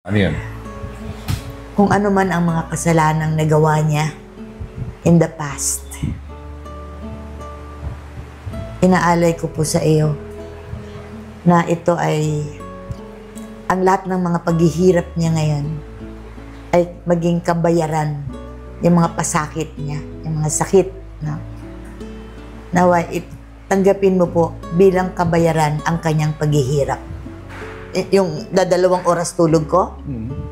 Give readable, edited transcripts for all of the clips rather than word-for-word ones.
Ano yun? Kung ano man ang mga kasalanang nagawa niya in the past, inaalay ko po sa iyo na ito ay ang lahat ng mga paghihirap niya ngayon ay maging kabayaran yung mga pasakit niya, yung mga sakit. No? Naway, tanggapin mo po bilang kabayaran ang kanyang paghihirap. Yung 2 oras tulog ko,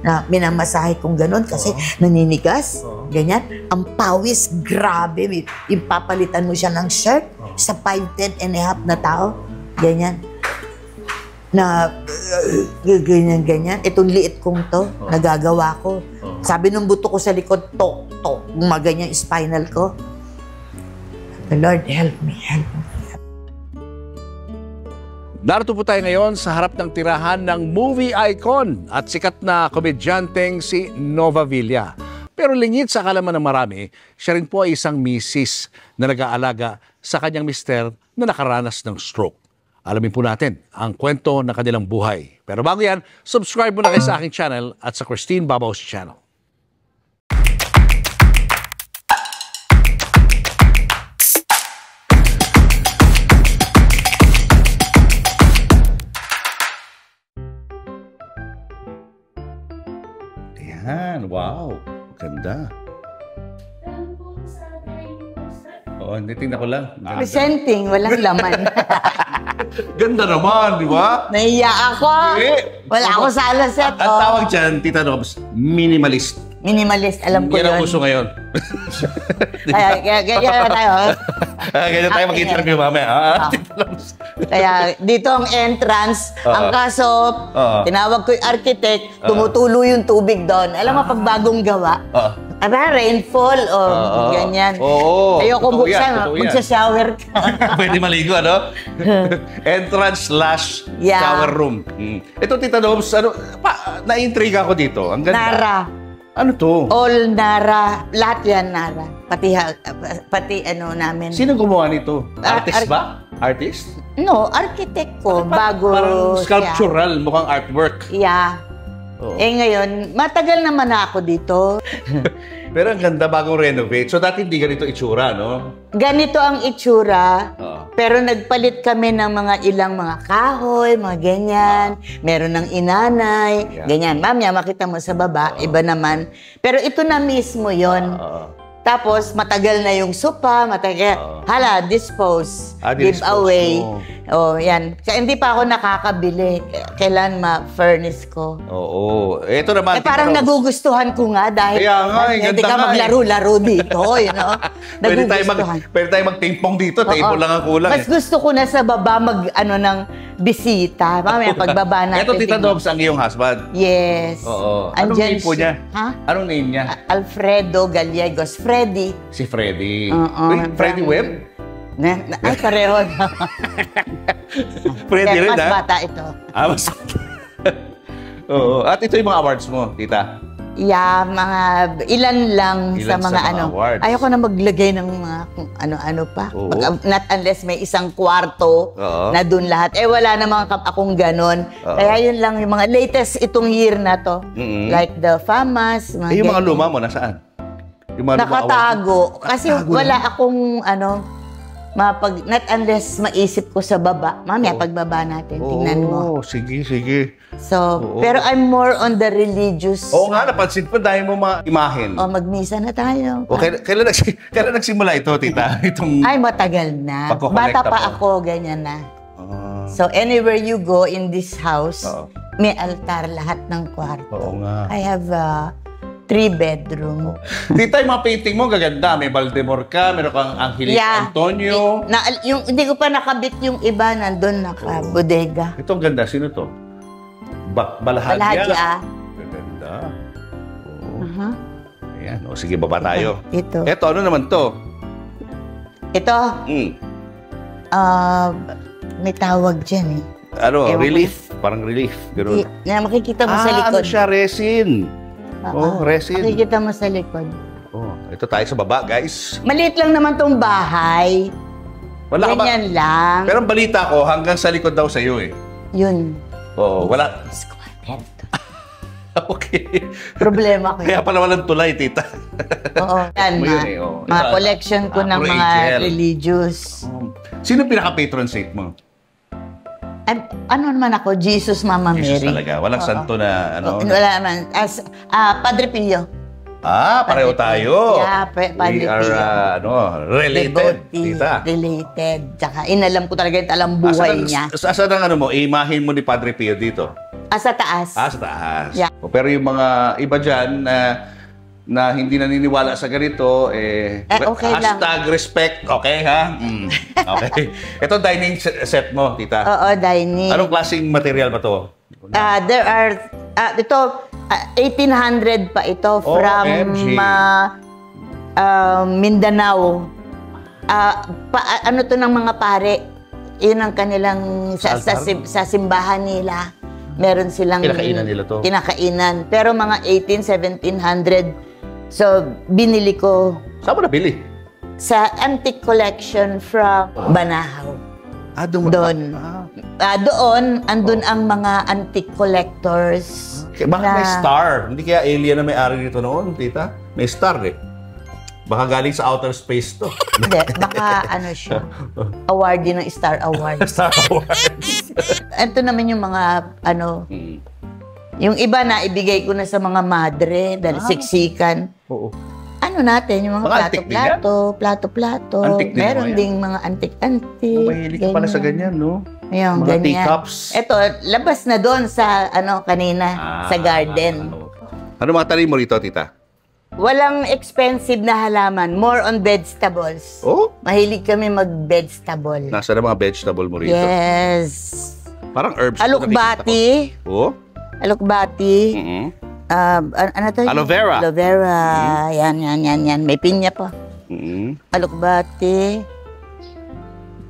na minamasahe kong ganun kasi naninigas, ganyan. Ang pawis, grabe. Yung papalitan mo siya ng shirt sa 5'10" na tao, ganyan. Na ganyan. Itong liit kong to, nagagawa ko. Sabi ng buto ko sa likod, gumaganyan yung spinal ko. The Lord, help me, help me. Narito po tayo ngayon sa harap ng tirahan ng movie icon at sikat na komedyanteng si Nova Villa. Pero lingid sa kalaman ng marami, siya rin po ay isang misis na nag-aalaga sa kanyang mister na nakaranas ng stroke. Alamin po natin ang kwento ng kanilang buhay. Pero bago yan, subscribe mo na kayo sa aking channel at sa Christine Babao's channel. Ayan, wow. Ganda. Oo, hindi, tingnan ko lang. Presenting, walang laman. Ganda naman, di ba? Nahiya ako. Wala ako sa alaset. Ang tawag dyan, Tita Nobs, minimalist. Minimalist, alam ko Yan ang yun. uso ngayon. Kaya tayo. Ganyan tayo mag-interview mamaya. Kaya dito ang entrance, ang kaso, tinawag ko yung architect, tumutulo yung tubig doon. Alam mo, pag bagong gawa, rainfall, ganyan. Ayoko buksan, magsa-shower ka. Pwede maligo, ano? Entrance/shower room. Ito, Tita Nobs, na-intriga ko dito. Ang ganda. Nara. Ano to? All Nara. Lahat yan Nara. Pati ano namin. Sino gumawa nito? Artist ba? Artist? No, architect ko. Bago parang sculptural, siya. mukhang artwork. Yeah. Ngayon, matagal naman ako dito. Pero ang ganda bagong renovate. So dati hindi ganito itsura, no? Ganito ang itsura. Pero nagpalit kami ng mga ilang mga kahoy, mga ganyan. Meron ng inanay, ganyan. Mamaya makita mo sa baba, iba naman. Pero ito na mismo yon. Tapos, matagal na yung sopa, hala, dispose, give away. Yan. Kaya hindi pa ako nakakabili. Kailan ma-furnice ko. Oo. Ito naman. Parang nagugustuhan ko nga dahil hindi ka maglaro-laro dito, you know? Pwede tayo mag-ping-pong dito. Table lang ang kulang. Mas gusto ko na sa baba ng bisita. Mamaya pagbaba natin. Ito, Tita Nobs, ang iyong husband? Yes. Oo. Anong name po niya? Ha? Anong name niya? Alfredo Gallegos. Freddy. Si Freddy. Freddy Webb? Ay, pareho na. Freddy rin, mas bata ito. Mas Oo. At ito yung mga awards mo, Tita? Yeah, mga ilan lang sa mga awards. Ayoko na maglagay ng mga kung ano-ano pa. Not unless may isang kwarto na dun lahat. Wala namang akong ganon. Kaya yun lang yung mga latest itong year na to. Like the FAMAS. Yung mga luma mo, nasaan? Yung mga nakatago. Kasi wala akong not unless maisip ko sa baba. Mamaya pagbaba natin, tingnan mo. Sige. So, pero I'm more on the religious. Oo nga, napansin po dahil mo mga imahen. Magmisa na tayo. Kailan nagsimula ito, Tita? Ay, matagal na. Bata pa ako, ganyan na. So, anywhere you go in this house, may altar lahat ng kwarto. Oo nga. I have 3-bedroom. Tita, yung mga painting mo, gaganda. May Baltimore ka, meron kang Angelito Antonio. Hindi ko pa nakabit yung iba, nandun naka-bodega. Ito ang ganda. Sino to? Balahadya. Ganda. Ayan. Sige, baba tayo. Ito, ano naman to? Ito? May tawag dyan Relief? Parang relief. Makikita mo sa likod. Ano siya? Resin. Resin. Makikita mo sa likod. Ito tayo sa baba, guys. Maliit lang naman tong bahay. Ganyan lang. Pero ang balita ko, hanggang sa likod daw sa'yo eh. Yun. Wala. Okay. Problema ko Kaya yun. pala walang tulay, tita. Oo. Yan, Mo yun eh, oo. mga Ito, collection ko ng puro mga angel. religious. Sino pinaka-patron saint mo? Ano naman ako? Jesus, Mama Jesus Mary. talaga. Walang santo na ano. Wala naman. Padre Pio. Pareho Padre tayo. Pio. Yeah, Padre We are, Pio. related, Devotee, tita. related. Tsaka inalam ko talaga yung talang buhay niya. Saan ang ano mo, imahin mo ni Padre Pio dito? Sa taas. Sa taas. Yeah. Pero yung mga iba dyan na hindi naniniwala sa ganito, okay lang. hashtag respect, okay ha? Okay. Ito dining set mo, tita. Oo, dining. Anong klaseng material ba to? There are, ito, 1800 pa ito from OMG. Mindanao. Ano to ng mga pare? Yun ang kanilang, sa simbahan nila. Meron silang Kinakainan nila to? Kinakainan. Pero mga 1700. So, binili ko Saan mo nabili? sa antique collection from Banahaw. Doon. Andun ang mga antique collectors. Baka may star. Hindi kaya alien na may-ari dito noon, tita? May star eh. Baka galing sa outer space to. Hindi, baka ano siya. Awardee ng Star Awards. Star Awards. Ito naman yung mga ano, yung iba na ibigay ko na sa mga madre dahil siksikan. Oo. Ano natin, yung mga antique din plato-plato. Antique din Meron mo yan? ding mga antique-antique. Mahilig ka pala sa ganyan, no? Yung Mga ganyan. teacups. Ito, labas na doon sa ano kanina, sa garden. Ano mga tanim mo rito, tita? Walang expensive na halaman, more on vegetables. Oh? Mahilig kami mag-vegetable. Nasa na mga vegetable mo rito? Yes. Parang herbs. Alukbati. Oh? Alukbati. Ano to? Aloe vera. Aloe vera. Yan. May pinya pa. Alukbati.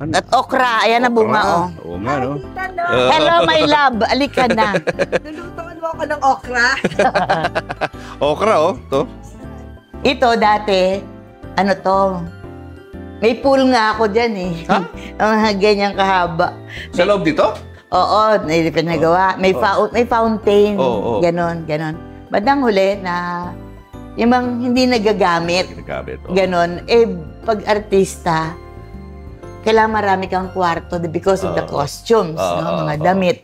At okra. Ayan na bunga, oh. Oo nga, no? Hello, my love. Alika na. Lulutuan mo ako ng okra. Okra, oh. To. Ito dati, ano to? May pool nga ako dyan eh. Ha? Mga ganyang kahaba. Sa loob dito? Oo, may pinagawa. May fountain. Oo. Ganon. Bandang huli na yung mga hindi nagagamit. Ginagamit. Oh. Ganon. Pag artista, kailangan marami kang kwarto because of the costumes, no? Mga damit.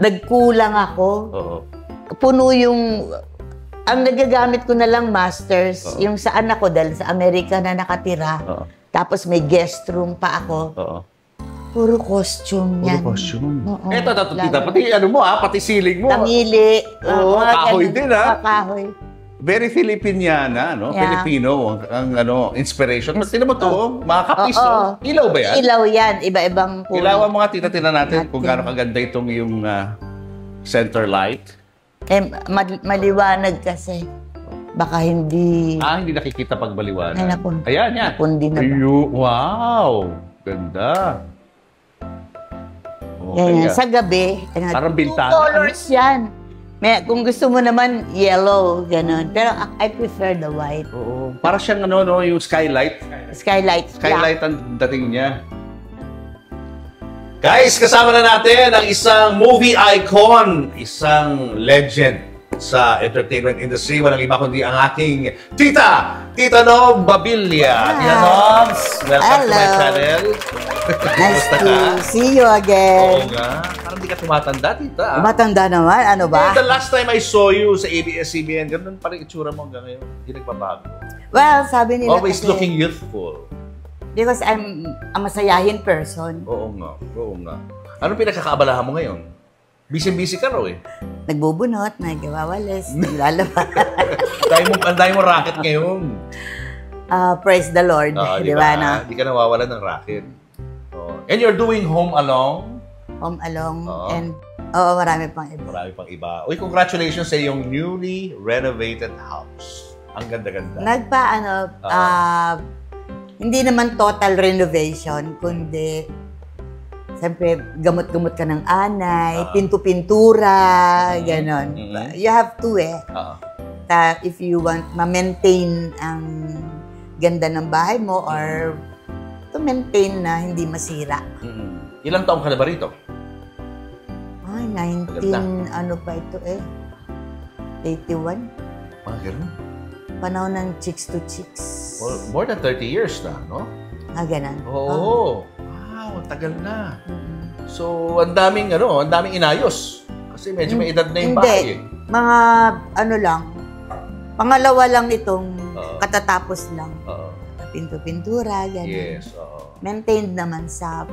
Nagkulang ako. Oo. Puno yung... Ang nagagamit ko na lang, masters, yung sa anak ko dahil sa Amerika na nakatira. Tapos may guest room pa ako. Oo. Puro costume yan. Puro costume. Oo. Eto, tita, pati ano mo pati ceiling mo. Tamili. Oo, mga kahoy ganun. din, ha? Kahoy. Very Filipiniana, no? Yeah. Filipino ang inspiration. Pati naman to, mga kapis, Oo. no? Ilaw ba yan? Ilaw yan. Iba-ibang puro. Ilawan mga tita-tina natin kung gaano kaganda itong yung center light. Maliwanag kasi. Baka hindi... Hindi nakikita pag baliwanag. Ay, naku. Ayan, yan. Napundi na ba? Wow! Ganda. Yan. Sa gabi, Parang bintana. two colors yan. Kung gusto mo naman, yellow, gano'n. Pero I prefer the white. Oo. Para siyang ano, no, yung skylight. Skylight. Skylight ang dating niya. Guys, kasama na natin ang isang movie icon, isang legend sa entertainment industry. Walang iba kundi ang aking Tita Nob Babilia. Tita Nobs, welcome to my channel. Nice to see you again. Oo nga. Parang di ka tumatanda, Tita. Matanda naman, ano ba? The last time I saw you sa ABS-CBN, ganun pa rin itsura mo hanggang ngayon. Hindi nagbabago. Well, sabi nila Always kasi, looking youthful. because I'm a masayahin person. Oo nga. Anong pinagkakaabalahan mo ngayon? Busy-busy ka raw eh. Nagbubunot, nagwawalis, naglalaba. Ang dami mo racket ngayon. Praise the Lord. Di ba na? Hindi ka nawawalan ng racket. Oh. And you're doing Home Along. Home along. Oo. And, marami pang iba. Marami pang iba. Uy, congratulations sa iyong newly renovated house. Ang ganda-ganda. Hindi naman total renovation, kundi siyempre, gamot-gamot ka ng anay, pinto-pintura, ganon. You have to if you want ma-maintain ang ganda ng bahay mo or to maintain na hindi masira. Ilang taong ka na ba rito? Ay, 19, ano pa ito 81. Mga ganun. Panahon ng Chicks to Chicks. Well, more than 30 years na, no? Ganun. Oo. Wow, tagal na. So, ang daming inayos. Kasi medyo may edad na yung bahay. Mga ano lang, pangalawa lang itong katatapos lang. Pinto-pintura, gano'n. Yes, oo. Maintained naman sa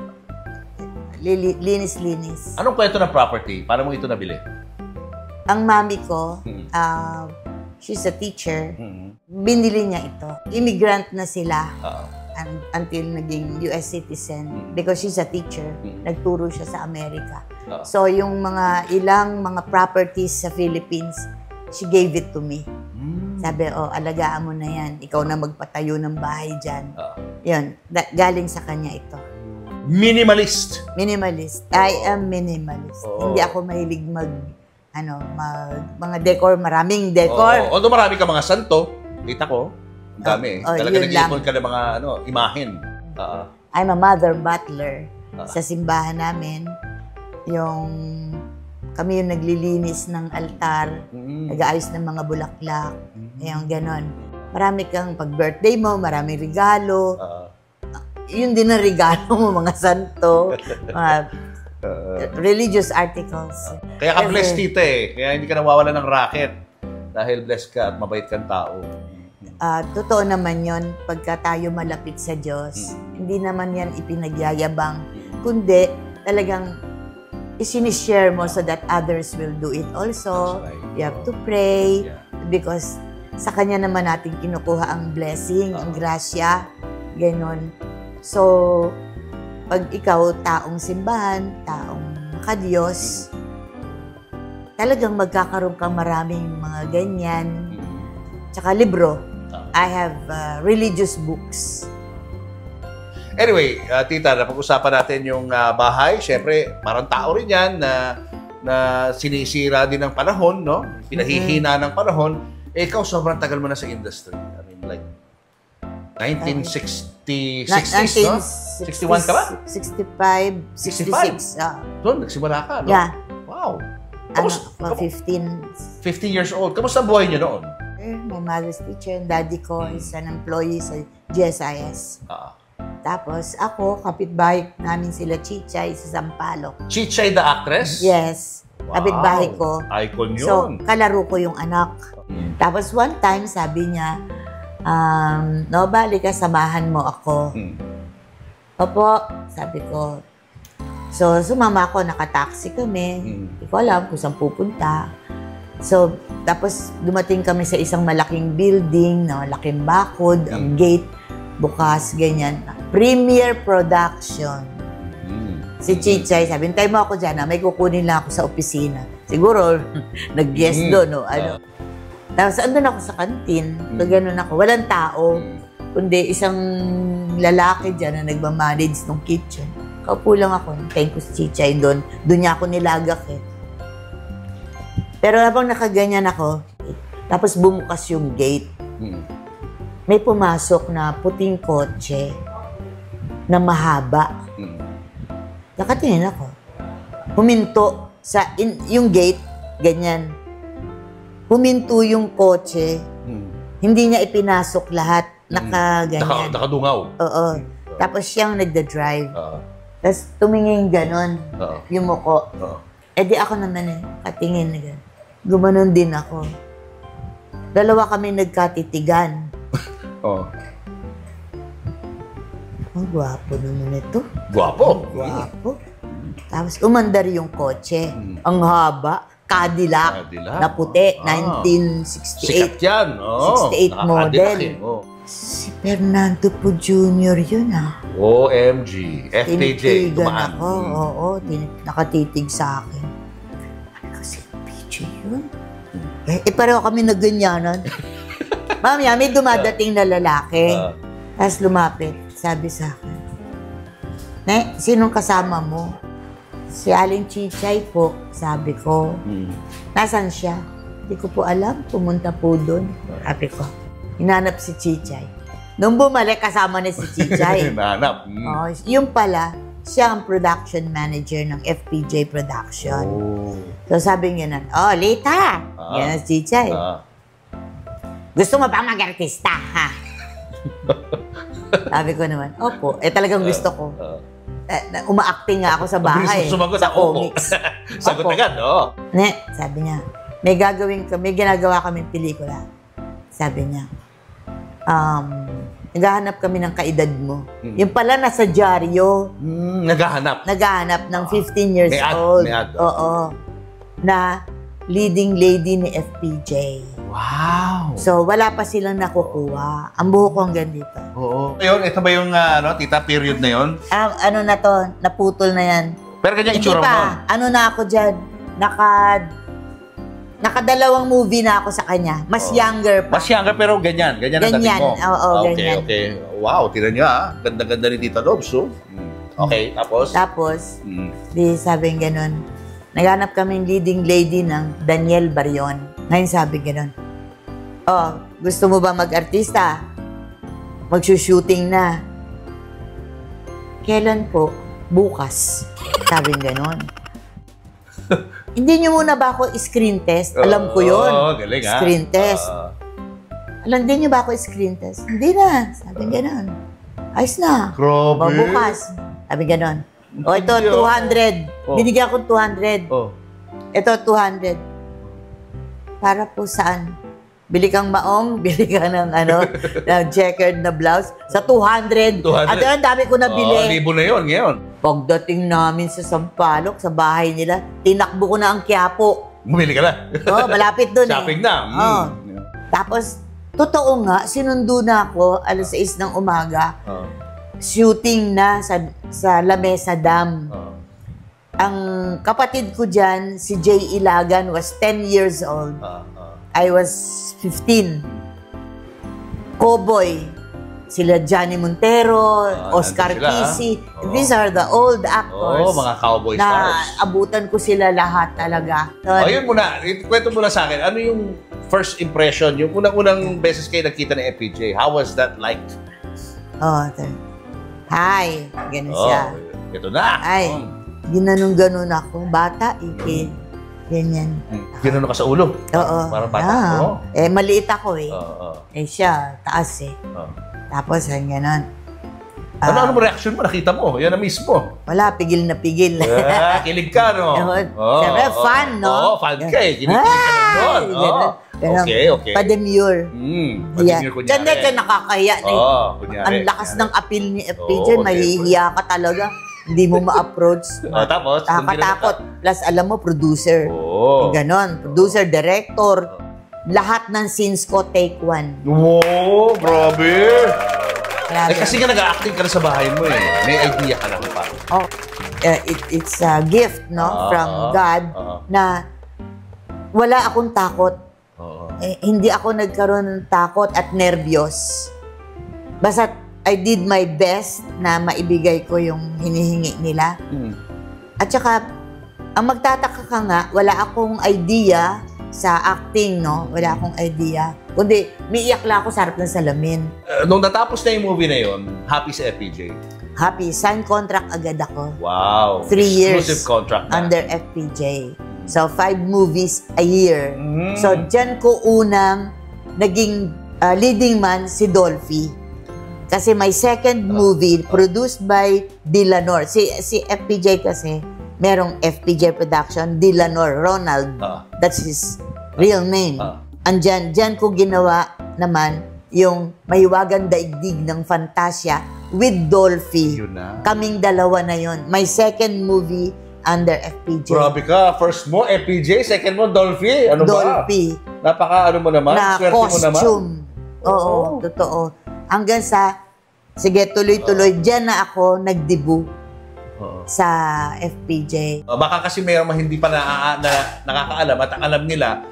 linis-linis. Anong kwento ng property? Paano mo ito nabili? Ang mami ko, she's a teacher. Binili niya ito. Immigrant na sila until naging US citizen because she's a teacher. Nagturo siya sa Amerika. So, yung ilang mga properties sa Philippines, she gave it to me. Sabi, alagaan mo na yan. Ikaw na magpatayo ng bahay dyan. Yun, galing sa kanya ito. Minimalist. Minimalist. I am minimalist. Hindi ako mahilig mga decor, maraming decor. Although marami ka mga santo, kita ko, ang dami. Talaga nag-iipon ka ng mga imahen. I'm a mother butler sa simbahan namin. Kami yung naglilinis ng altar, nag-aayos ng mga bulaklak, yung ganon. Marami kang pag-birthday mo, maraming regalo. Yun din ang regalo mo, mga santo, mga religious articles. Kaya ka blessed, tita eh. Kaya hindi ka nawawala ng racket. Dahil blessed ka at mabait kang tao. Totoo naman yon pagka tayo malapit sa Diyos. Hindi naman yan ipinagyayabang, kundi talagang isinishare mo so that others will do it also. Right. You have to pray because sa Kanya naman natin kinukuha ang blessing, ang grasya, ganon. So, pag ikaw taong simbahan, taong makadiyos, talagang magkakaroon kang maraming mga ganyan. Tsaka libro. I have religious books. Anyway, tita, napag-usapan natin yung bahay. Siyempre, parang tao rin yan na sinisira din ng panahon, no? Pinahihina ng panahon. Ikaw, sobrang tagal mo na sa industry. I mean, like, 1960s, no? 61 ka ba? 65, 66. Doon, nagsimula ka, no? Yeah. Wow. 15. 15 years old. Kamusta ang buhay niyo noon? My mother's teacher, daddy ko is an employee sa GSIS. Tapos ako, kapitbahay namin sila Chichay sa Sampaloc. Chichay the actress? Yes. Wow. Kapitbahay ko. Icon yun. So, kalaro ko yung anak. Tapos one time, sabi niya, no, bali ka, samahan mo ako. Opo, sabi ko. So, sumama ako, nakataxi kami. Hindi ko alam kung saan pupunta. So, tapos dumating kami sa isang malaking building, na malaking bakod, ang gate, bukas, ganyan. Premier Production. Si Chichay, sabi, hintay mo ako dyan, may kukunin lang ako sa opisina. Siguro, nag-guess doon, no? Tapos, andun ako sa kantin, ganun ako, walang tao, kundi isang lalaki dyan na nagmamanage ng kitchen. Kaupo lang ako, hintayin ko si Chichay doon. Doon niya ako nilagak eh. Pero habang nakaganyan ako, tapos bumukas yung gate, may pumasok na puting kotse na mahaba. Nakatingin ako. Huminto sa yung gate, ganyan. Huminto yung kotse. Hindi niya ipinasok lahat. Nakaganyan. Nakadungaw. Oo. Tapos siyang nagda-drive. Tapos tumingin ganon. Yung muko. Eh di ako naman katingin na gano'n. Gumanon din ako. Dalawa kami nagkatitigan. Ang gwapo naman ito. Gwapo? Gwapo. Tapos umandar yung kotse. Ang haba. Cadillac. Na puti. 1968. Sikat yan. 68 model. Si Fernando po Jr. yun OMG. FTJ. Tinitigan ako. Oo. Nakatitig sa akin. Yun. Pareho kami nagganyanan. Mamaya, may dumadating na lalaki. Tapos lumapit. Sabi sa akin, sinong kasama mo? Si Aling Chichay po, sabi ko. Nasaan siya? Hindi ko po alam. Pumunta po doon. Sabi ko. Hinanap si Chichay. Nung bumalik, kasama na si Chichay. Hinanap. Yung pala, siya ang production manager ng FPJ Production. Oh. So sabi niya nun, oh, Lita! Yan ang Chichay. Gusto mo ba mag-artista, ha? Sabi ko naman, opo. Talagang gusto ko. Uma-acting nga ako sa bahay. Sumagot sa ako. comics. Sagot Opo. agad, no? Ne, sabi niya, may ginagawa kaming pelikula. Sabi niya, naghahanap kami ng kaedad mo. Yung pala nasa dyaryo. Naghahanap. Naghahanap ng 15 years old. May ad. Oo. Na leading lady ni FPJ. Wow! So, wala pa silang nakukuha. Ang buhok ko hanggang dito. Oo. Ngayon, ito ba yung tita period na yon? Ano na to, naputol na yan. Pero ganyan Hindi itsura mo. pa, ano na ako dyan, nakadalawang movie na ako sa kanya. Mas younger pa. Mas younger pero ganyan. Ganyan ang dating mo. Oo, Okay, ganyan. okay. Wow, tira niya ah. Ganda-ganda ni Tita Lobs, oh. Okay, tapos? Tapos, di sabi ganun, naghanap kaming leading lady ng Daniel Barrion. Ngayon sabi ganun, oh, gusto mo ba mag-artista? Magsushooting na. Kailan po? Bukas. Sabi ganun. Hindi niyo muna ba ako screen test? Alam ko yun. Oo, galing ha. Screen test. Alam din niyo ba ako screen test? Hindi na. Sabi ganun. Ayos na. Grabe. Bukas. Sabi ganun. O ito, 200. Oh. Binigyan ko 200. Oh. Ito, 200. Para po saan? Bili kang maong, bili ka ng ng checkered na blouse. Sa 200. 200. At ang dami ko nabili. Libo na yun ngayon. Pagdating namin sa Sampaloc, sa bahay nila, tinakbo ko na ang Quiapo. Bumili ka na. Oh, malapit doon Shopping na. Oh. Tapos, totoo nga, sinundo na ako, alas 6 ng umaga, shooting na sa La Mesa Dam. Ang kapatid ko dyan, si Jay Ilagan, was 10 years old. I was 15. Cowboy. Sila Johnny Montero, Oscar nandun sila, Kisi. These are the old actors. Oh, mga cowboy na stars. abutan ko sila lahat talaga. So, Ayun muna, kwento muna sa akin, ano yung first impression, yung unang-unang beses kayo nakita ni FPJ? How was that like? Hi. Ganun siya. Ito na. Ay, ginanong-ganon ako. Bata, ganyan. Gano'n ka sa ulo? Oo. Para bata ako? Maliit ako eh. Siya, taas eh. Tapos, ganon. Ano mo reaction mo? Nakita mo? Yan na mismo. Wala, pigil na pigil. Kilig ka, no? Siyempre, fun, no? Fan ka eh. Kinikilig ka doon. Okay. Pa-demure. Pa-demure kunyari. Diyan ka nakakahiya. Kunyari. Ang lakas ng appeal ni FPJ, mahihiya ka talaga. Hindi mo ma-approach. Tapos? Nakakatakot. Plus, alam mo, producer. Ganon. Producer, director. Lahat ng scenes ko, take one. Wow, grabe. Grabe. Kasi nga nag-acting ka na sa bahay mo eh. May idea ka lang pa. It's a gift, no? From God na wala akong takot. Hindi ako nagkaroon ng takot at nervyos. Basta I did my best na maibigay ko yung hinihingi nila. At saka, ang magtataka ka nga, wala akong idea sa acting, no? Wala akong idea. Kundi, miiyak lang ako sa harap ng salamin. Nung natapos na yung movie na yun, happy si FPJ? Happy. Sign contract agad ako. Wow. 3 years. Exclusive contract na. Under FPJ. So, 5 movies a year. So, dyan ko unang naging leading man si Dolphy. Kasi my second movie, produced by Dilanor. Si FPJ kasi, merong FPJ Production, Dilanor, Ronald. That's his real name. Dyan ko ginawa naman yung Mahiwagang Daigdig ng Fantasya with Dolphy. Yun na. Kaming dalawa na yon. My second movie under FPJ. Grabe ka. First mo, FPJ. Second mo, Dolphy. Ano Dolphy. ba? Napaka mo naman. Na Swerte mo naman. costume. Oo, totoo. Hanggang sa, sige, tuloy-tuloy, dyan na ako nag-debut sa FPJ. Baka kasi mayroong hindi pa nakakaalam at ang alam nila,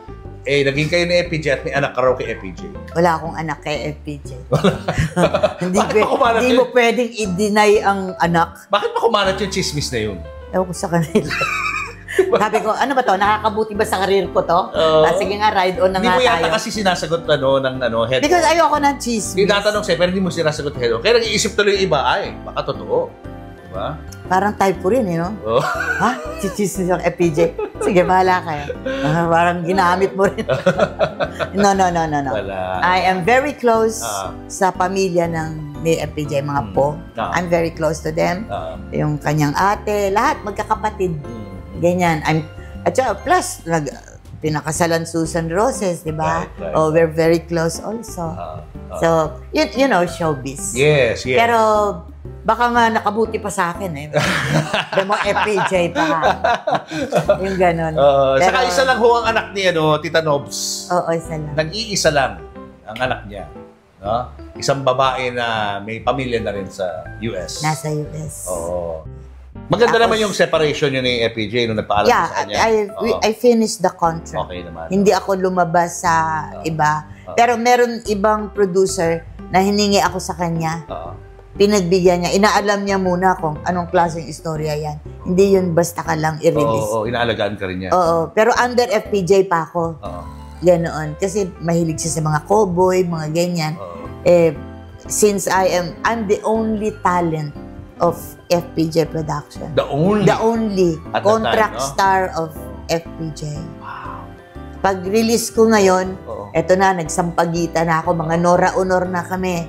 naging kayo ni FPJ at may anak ka raw kay FPJ. Wala akong anak kay FPJ. Kumalat Hindi mo pwedeng i-deny ang anak. Bakit ba kumalat yung chismis na yun? Ewan ko sa kanila. Sabi ko, ano ba to? Nakakabuti ba sa karir ko to? Sige nga, ride on na nga tayo. Hindi mo yata kasi sinasagot ng head. Because ayoko ng chismis. Tinatanong sa'yo, pero hindi mo sinasagot head on. Kaya nag-iisip tuloy yung iba, baka totoo. Diba? Parang type ko rin, no? Oh. Ha? Chichismis ang FPJ. Sige, bahala kayo. Parang ginamit mo rin. No. Wala. I am very close sa pamilya ng ni FPJ, mga po. I'm very close to them. Yung kanyang ate, lahat magkakapatid. Ganyan. At saka, plus, pinakasalan Susan Roses, di ba? Right. Oh, we're very close also. So, you know, showbiz. Yes. Pero, baka nga nakabuti pa sa akin eh. Demo FPJ pa. Yung ganon. Saka isa lang ho ang anak ni Tita Nobs. Oo, isa lang. Nag-iisa lang ang anak niya. No? Isang babae na may pamilya na rin sa US. Nasa US. Oo. Maganda naman yung separation yun ni FPJ nung nagpaalam sa kanya. I finished the contract. Okay naman. Hindi ako lumabas sa iba. Pero meron ibang producer na hiningi ako sa kanya. Pinagbigyan niya. Inaalam niya muna kung anong klaseng istorya yan. Hindi yun basta ka lang i-release. Oo, inaalagaan ka rin niya. Oo. Pero under FPJ pa ako. Ganoon. Kasi mahilig siya sa mga cowboy, mga ganyan. Since I'm the only talent of FPJ Production. The only? The only At contract the time, no? star of FPJ. Wow. Pag-release ko ngayon, eto na, nagsampagita na ako. Mga Nora Honor na kami.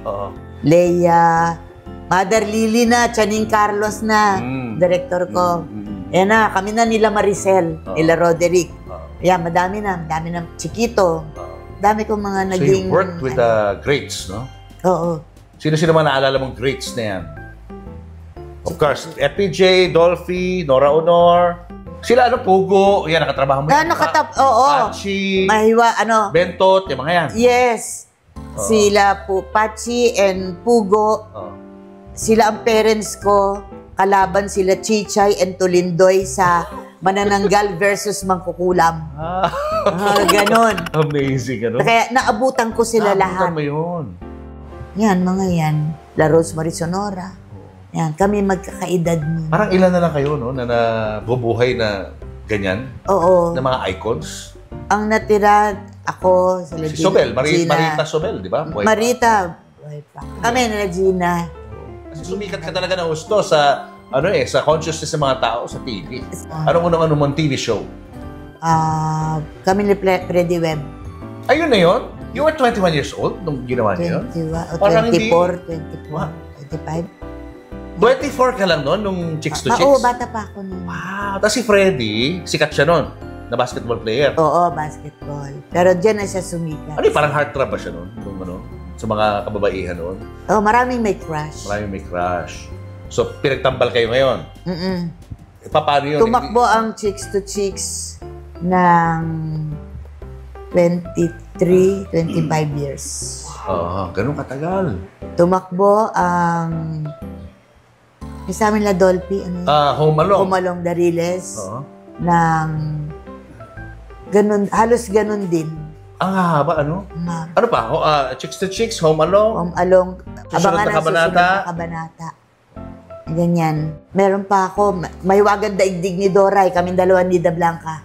Leia, Mother Lily na, Channing Carlos na, director ko. Yan na, kami na nila Maricel, nila Roderick. Yan, madami na Chiquito. Dami kong mga naging... So you worked with the greats, no? Oo. Sino-sino man naalala mong greats na yan? Of course, FPJ, Dolphy, Nora Honor. Sila, Pugo. Yan, nakatrabaho mo yan. Oo. Pachi. Mahiwa, Bentot, yung mga yan. Yes. Sila po, Pachi and Pugo. Sila ang parents ko. Kalaban sila Chichay and Tulindoy sa Manananggal versus Mangkukulam. Ganon. Amazing, Kaya naabutan ko sila lahat. Naabutan mo yun. Yan, mga yan. La Rosemary Sonora. Yan, kami magkakaedad nun. Parang ilan na lang kayo, no? Na nabubuhay na ganyan? Oo. Na mga icons? Ang natira ako, sila Si Sobel, Marita Sobel, di ba? Marita. Kami na Gina. Kasi sumikat ka talaga ng gusto sa sa consciousness ng mga tao sa TV. Anong unang mong TV show? Kami ni Freddy Webb. Ayun na yun? You were 21 years old nung ginawa niyo yun? 24, 25. 24 ka lang noon nung Chicks to Chicks? Oo, bata pa ako noon. Wow! Tapos si Freddy, sikat siya noon, na basketball player. Oo, basketball. Pero dyan na siya sumikat. Ano parang heartthrob ba siya noon? Sa mga kababaihan noon? Oo, maraming may crush. Maraming may crush. So, pinagtambal kayo ngayon? Paano yun? Tumakbo ang Chicks to Chicks ng 23, 25 years. Ganun katagal. Tumakbo ang... sa amin la Dolphy, Home Along. Home Along Dariles. Ng... Ganun, halos ganun din. Ang haba, ano? Ano pa? Chicks to Chicks, Home Along? Home Along. Susunod na Kabanata? Kabanata. Ganyan. Meron pa ako, Mahiwagang Daigdig ni Doray, kaming dalawa ni Da Blanca.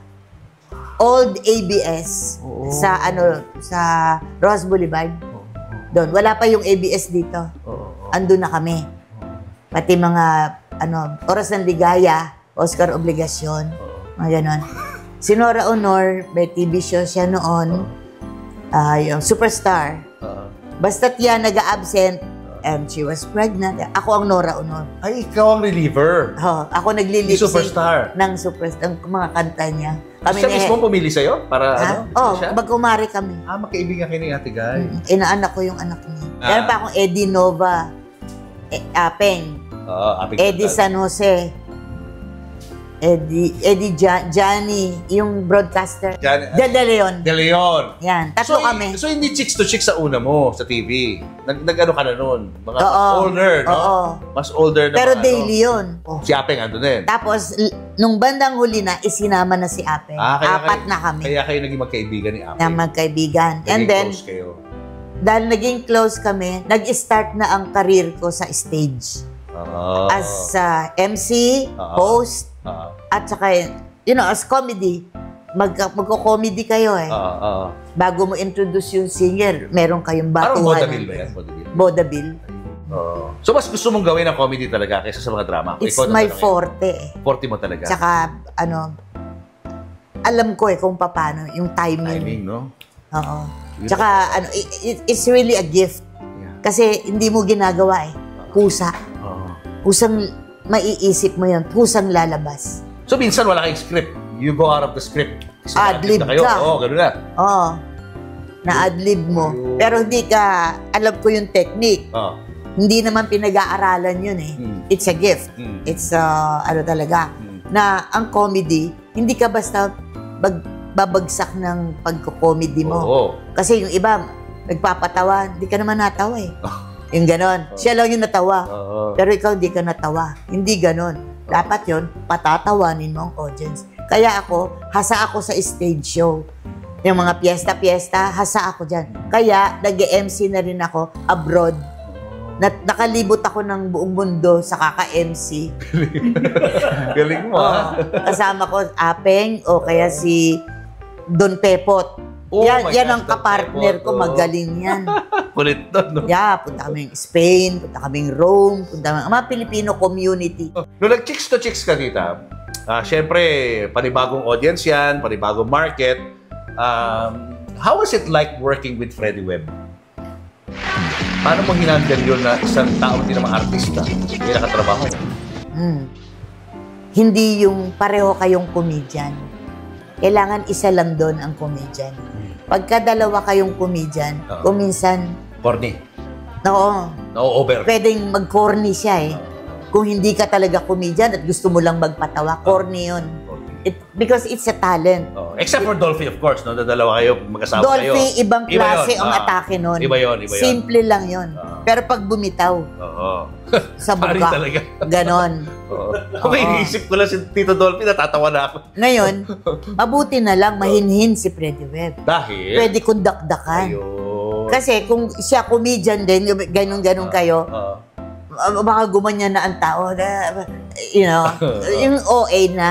Old ABS sa Ross Boulevard. Doon. Wala pa yung ABS dito. Andun na kami. Pati mga, Oras ng Ligaya, Oscar Obligasyon, mga ganon. Si Nora Honor, may TV show siya noon, yung Superstar. Basta't yan, nag-absent, and she was pregnant. Ako ang Nora Honor. Ay, ikaw ang reliever. Ako nagli-lip sync Superstar. ng Superstar, ng mga kanta niya. Kami siya mismo pumili sa'yo? Para magkumari kami. Magkaibigan kayo ni Ate Guy. Inaanak ko yung anak niya. Meron pa akong Eddie Nova, Apeng, Eddie San Jose, Eddie Johnny, yung broadcaster. De Leon. De Leon. Yan, tatlo kami. So hindi Chicks to Chicks sa una mo, sa TV. Nag-ano ka na nun? Mga older, no? Oo. Mas older na Pero mga daily yun. Si Apeng ando din. Tapos, nung bandang huli na, isinama na si Apeng. Apat na kami. Kaya kayo naging magkaibigan ni Apeng. Na magkaibigan. And then, close kayo. Dahil naging close kami, nag-start na ang career ko sa stage. As MC, host, at saka, as comedy. Magko-comedy kayo eh. Bago mo introduce yung singer, meron kayong batuhan. Parang Vodaville ba yan? Vodaville. So, mas gusto mong gawin ang comedy talaga kaysa sa mga drama? It's Ikaw na my tanongin. forte. Forte mo talaga. Tsaka, alam ko kung paano, yung timing. Timing, no? Oo. Tsaka, it's really a gift. Yeah. Kasi hindi mo ginagawa Kusa. Kusang maiisip mo yun. Kusang lalabas. So, minsan wala kayong script. You go out of the script. Kasi Ad-lib na kayo. ka. Oo, ganun na. Oo. Na-adlib mo. Pero hindi ka, alam ko yung technique. Hindi naman pinag-aaralan yun It's a gift. It's, talaga. Na ang comedy, hindi ka basta babagsak ng pagko-comedy mo. Kasi yung iba, nagpapatawa, hindi ka naman natawa Yung ganon. Siya lang yung natawa. Pero ikaw hindi ka natawa. Hindi ganon. Dapat yun, patatawanin mo ang audience. Kaya ako, hasa ako sa stage show. Yung mga piyesta-piyesta, hasa ako dyan. Kaya, nag-MC na rin ako abroad. Nakalibot ako ng buong mundo sa kaka-MC. Galing mo, Kasama ko Apeng o kaya si Don Pepot. Yan ang kapartner ko, magaling yan. Kulit doon, no? Yeah, punta kaming Spain, punta kaming Rome, punta kaming mga Filipino community. Nung nag-chicks to chicks ka, tita, syempre, panibagong audience yan, panibagong market. How was it like working with Freddie Webb? Paano mo hinandle yun na isang tao din naman artista? Hindi nakatrabaho. Hindi yung pareho kayong comedian. Kailangan isa lang doon ang comedian. Pagka dalawa kayong comedian, kuminsan, Corny. Oo, over. pwedeng mag-corny siya Kung hindi ka talaga comedian at gusto mo lang magpatawa, corny yun. Because it's a talent. Except for Dolphy, of course, no? Dalawa kayo, mag-asawa kayo. Dolphy, ibang klase ang atake nun. Iba yun. Simple lang yun. Pero pag bumitaw, sa Pari buka, talaga. ganon. Okay, iniisip ko lang si Tito Dolphy, natatawa na ako. Ngayon, mabuti na lang mahinhin si Freddie Webb. Dahil? Pwede kong dakdakan. Ayun. Kasi kung siya comedian din, ganon kayo, baka gumanyan na ang tao na, yung OA na,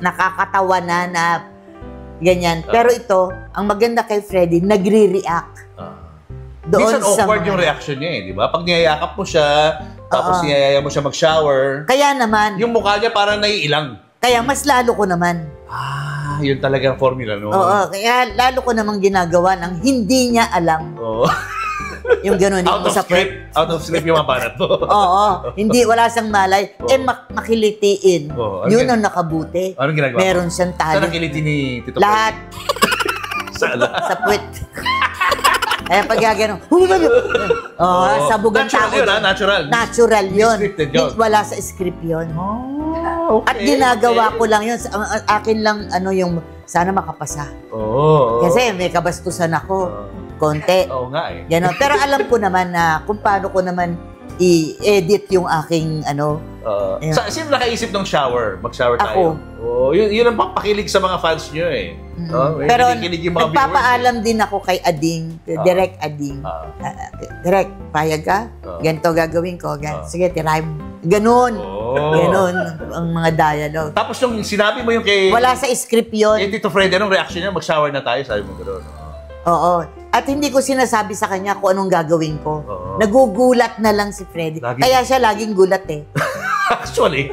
nakakatawa na ganyan. Pero ito, ang maganda kay Freddie, nagre-react. Minsan awkward yung reaction niya di ba? Pag niyayakap mo siya, tapos niyayaya mo siya mag-shower, kaya naman, yung mukha niya parang naiilang. kaya mas lalo ko naman. Yun talagang formula, no? Oo, kaya lalo ko namang ginagawa ng hindi niya alam. Yung gano'n. Out of script yung mga banat mo. Oo. Hindi, wala siyang malay. Makilitiin. Yun ang nakabuti. Anong ginagawa? Meron siyang Saan talent. nakiliti ni Tito Lahat. Sa puwet. Kaya pag gano'n, sabugan natural yun, natural. Natural yun. Scripted yun. Wala sa script yun. Okay. At ginagawa ko lang yun. Akin lang, yung sana makapasa. Kasi may kabastusan ako. Konti. Oo nga Ganon. Pero alam ko naman na kung paano ko naman i-edit yung aking Sino nakaisip ng shower? Mag-shower tayo? Ako. Yun ang pakilig sa mga fans nyo Pero yung mga nagpapaalam din ako kay Ading, Direct Ading. Direct, payag ka? Ganito gagawin ko. Sige, tirahin mo. Ganon. Ganon ang mga dialogue. Tapos nung sinabi mo yung kay... Wala sa script yun. Tito Freddy, anong reaction niya? Mag-shower na tayo, sabi mo gano'n. Oo. At hindi ko sinasabi sa kanya kung anong gagawin ko. Nagugulat na lang si Freddy. Kaya siya laging gulat Actually,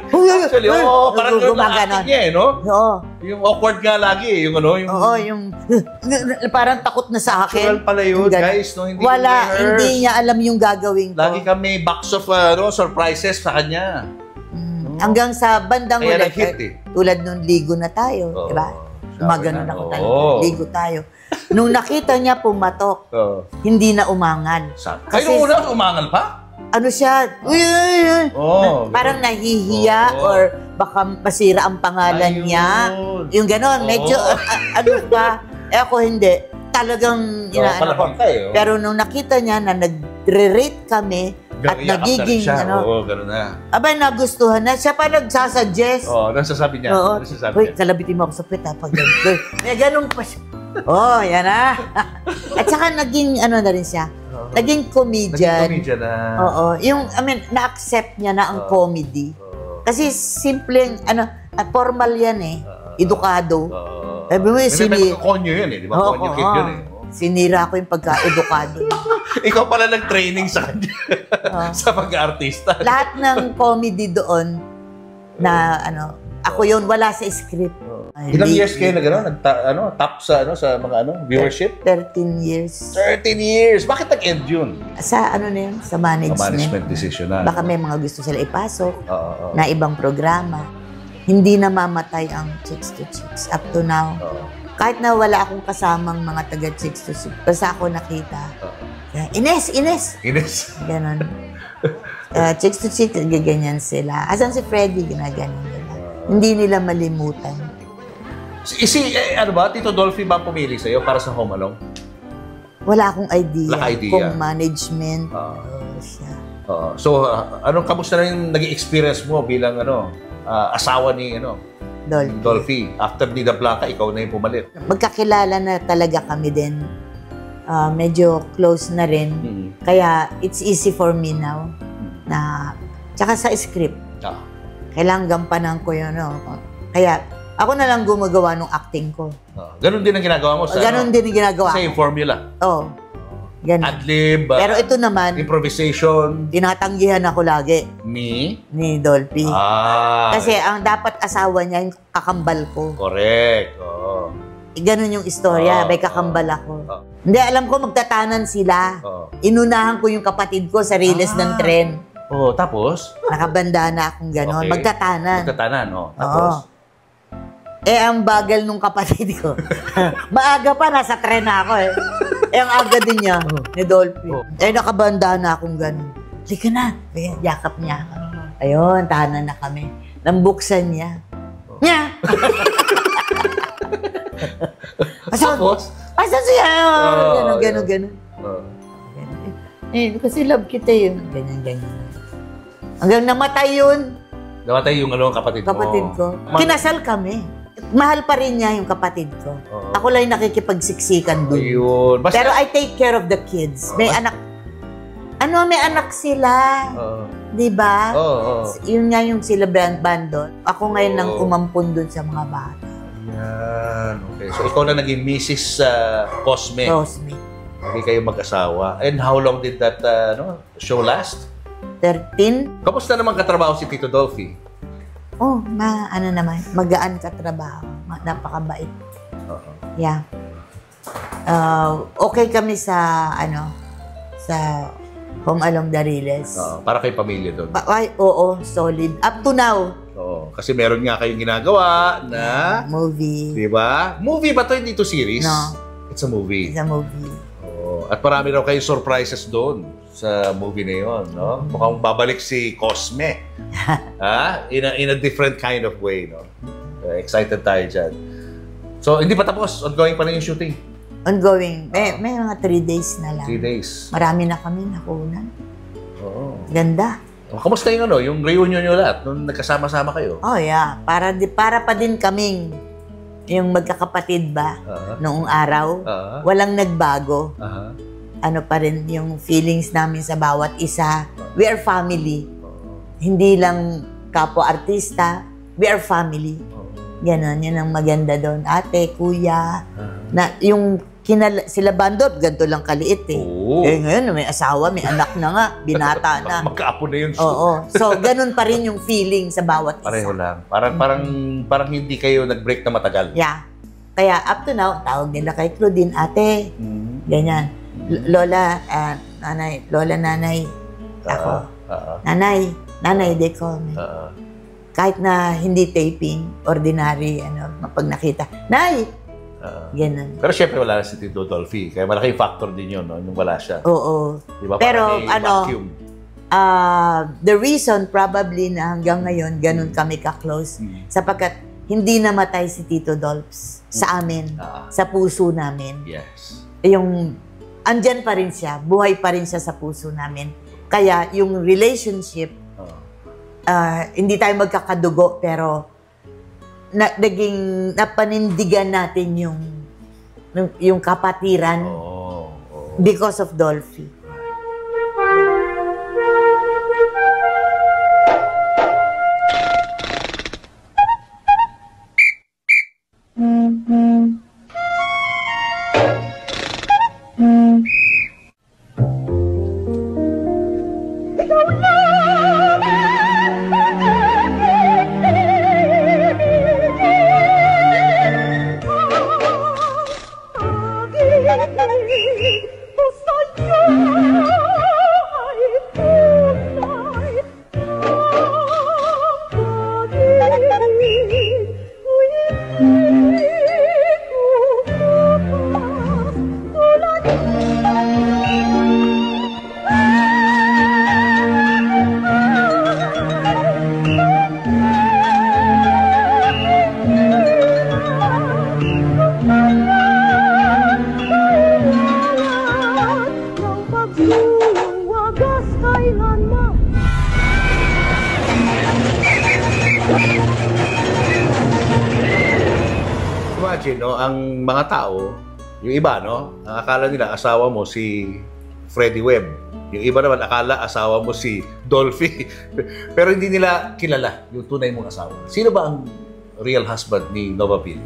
parang yun ang acting niya no? Oo. Yung awkward nga lagi yung yung parang takot na sa akin. Natural pala yun, guys. No? Hindi niya alam yung gagawin ko. Lagi kami box of surprises sa kanya. Hanggang sa bandang ulit. Tulad nung ligo na tayo. Diba? Gumaganon ako tayo. Ligo tayo. Nung nakita niya pumatok, hindi na umangal. Kayo una umangal pa? Ano siya? Parang nahihiya or baka masira ang pangalan niya. Yung ganon. Medyo ako hindi. Talagang inaano ko. Pero nung nakita niya na nagre-rate kami at nagiging gano'n na. Abay, nagustuhan na. Siya pa nagsasuggest. Nasasabi niya. Hoy, kalabitin mo ako sa puwet pag ganito. May ganun pa siya. Yan na. At saka naging na rin siya. Naging comedian. Naging comedian na. Na-accept niya na ang comedy. Kasi simpleng, formal yan edukado. May konyo yun di ba? Konyo kid yun Sinira ko yung pagka-edukado. Ikaw pala nag-training sa kanya. Sa pag-artista. Lahat ng comedy doon na ako yun, wala sa script. Ilang years kayo top sa mga viewership? 13 years. 13 years! Bakit nag-end yun? Sa na yun? Sa management. Sa management decision na. Baka may mga gusto sila ipasok na ibang programa. Hindi na mamatay ang Chicks to Chicks up to now. Kahit na wala akong kasamang mga taga Chicks to Chicks, basta ako nakita. Ines! Ganon. Chicks to Chicks, gaganyan sila. Asan si Freddy? Ginaganon nila. Hindi nila malimutan. Tito Dolphy ba pumili sa'yo para sa Home Alone? Wala akong idea. Wala idea. Kung management siya. So, kamusta na yung naging experience mo bilang asawa ni Dolphy? After Nida Blanca, ikaw na yung pumalit. Magkakilala na talaga kami din. Medyo close na rin. Kaya it's easy for me now na tsaka sa script. Kailangan gampanan ko yun. Kaya ako na lang gumagawa ng acting ko. Ganon din ang ginagawa mo sa Ganon din ang ginagawa same formula. Ganon. Adlib. Pero ito naman, improvisation. Tinatanggihan ako lagi. Ni Dolphy. Kasi ang dapat asawa niya yung kakambal ko. Correct. Ganon yung istorya. May kakambal ako. Hindi, alam ko magtatanan sila. Inunahan ko yung kapatid ko sa riles ng tren. Tapos? Nakabanda na akong ganon. Okay. Magtatanan. Tapos? Ang bagal nung kapatid ko. Maaga pa, nasa tren na ako ang aga din niya, ni Dolphy. Nakabanda na akong gano'n. Halika na. Yakap niya ako. Ayun, tahanan na kami. Nambuksan niya. Nya! Tapos? Asan siya? Ganon. Kasi love kita yun. Ganyan. Hanggang namatay yun. Namatay yung kapatid mo. Kapatid ko. Kinasal kami. Mahal pa rin niya yung kapatid ko. Ako lang yung nakikipagsiksikan doon. Ayun. Pero I take care of the kids. May anak. May anak sila. Di ba? Yun nga yung sila bando. Ako ngayon lang umampun doon sa mga bata. Yan. Okay. So, ikaw na naging Mrs. Cosme. Hindi kayo mag-asawa. And how long did that show last? 13. Kamusta naman katrabaho si Tito Dolphy? Naman, magaan ka trabaho. Napakabait. Yeah. Okay kami sa Home Along the Riles. Para kay pamilya doon. Oo, solid. Up to now. Kasi meron nga kayong ginagawa na movie. Di ba? Movie ba to? Hindi to series? No. It's a movie. It's a movie. At marami raw kayong surprises doon sa movie na yun, no? Mukhang babalik si Cosme. In a different kind of way, no? Excited tayo dyan. So, hindi pa tapos. Ongoing pa na yung shooting. Ongoing. May mga 3 days na lang. 3 days. Marami na kami nakunan. Ganda. Kamusta yung reunion nyo lahat nung nagkasama-sama kayo? Yeah. Para pa din kaming yung magkakapatid ba noong araw. Walang nagbago. Pa rin yung feelings namin sa bawat isa. We are family. Hindi lang kapwa-artista. We are family. Ganon, yan ang maganda doon. Ate, kuya, na yung sila bandot, ganito lang kaliit ngayon, may asawa, may anak na nga, binata na. Magkaapo na yun. So, ganun pa rin yung feeling sa bawat isa. Pareho lang. Parang hindi kayo nag-break na matagal. Yeah. Kaya up to now, tawag nila kay Claudine, ate. Ganyan. Lola, nanay, ako. Nanay, they call me. Kahit na hindi taping, ordinary, pag nakita, Nay! Ganun. Pero syempre wala na si Tito Dolphy. Kaya malaking factor din yun, no? Nung wala siya. Oo. Diba? Pero, vacuum. The reason probably na hanggang ngayon, ganun kami ka-close, sapagkat hindi namatay si Tito Dolps sa amin, sa puso namin. Yes. Andyan pa rin siya, buhay pa rin siya sa puso namin. Kaya yung relationship, hindi tayo magkakadugo, pero napanindigan natin yung kapatiran because of Dolphy. imagine, no, ang mga tao, yung iba, no, ang akala nila asawa mo si Freddie Webb. Yung iba naman akala asawa mo si Dolphy. Pero hindi nila kilala yung tunay mong asawa. Sino ba ang real husband ni Nova Villia?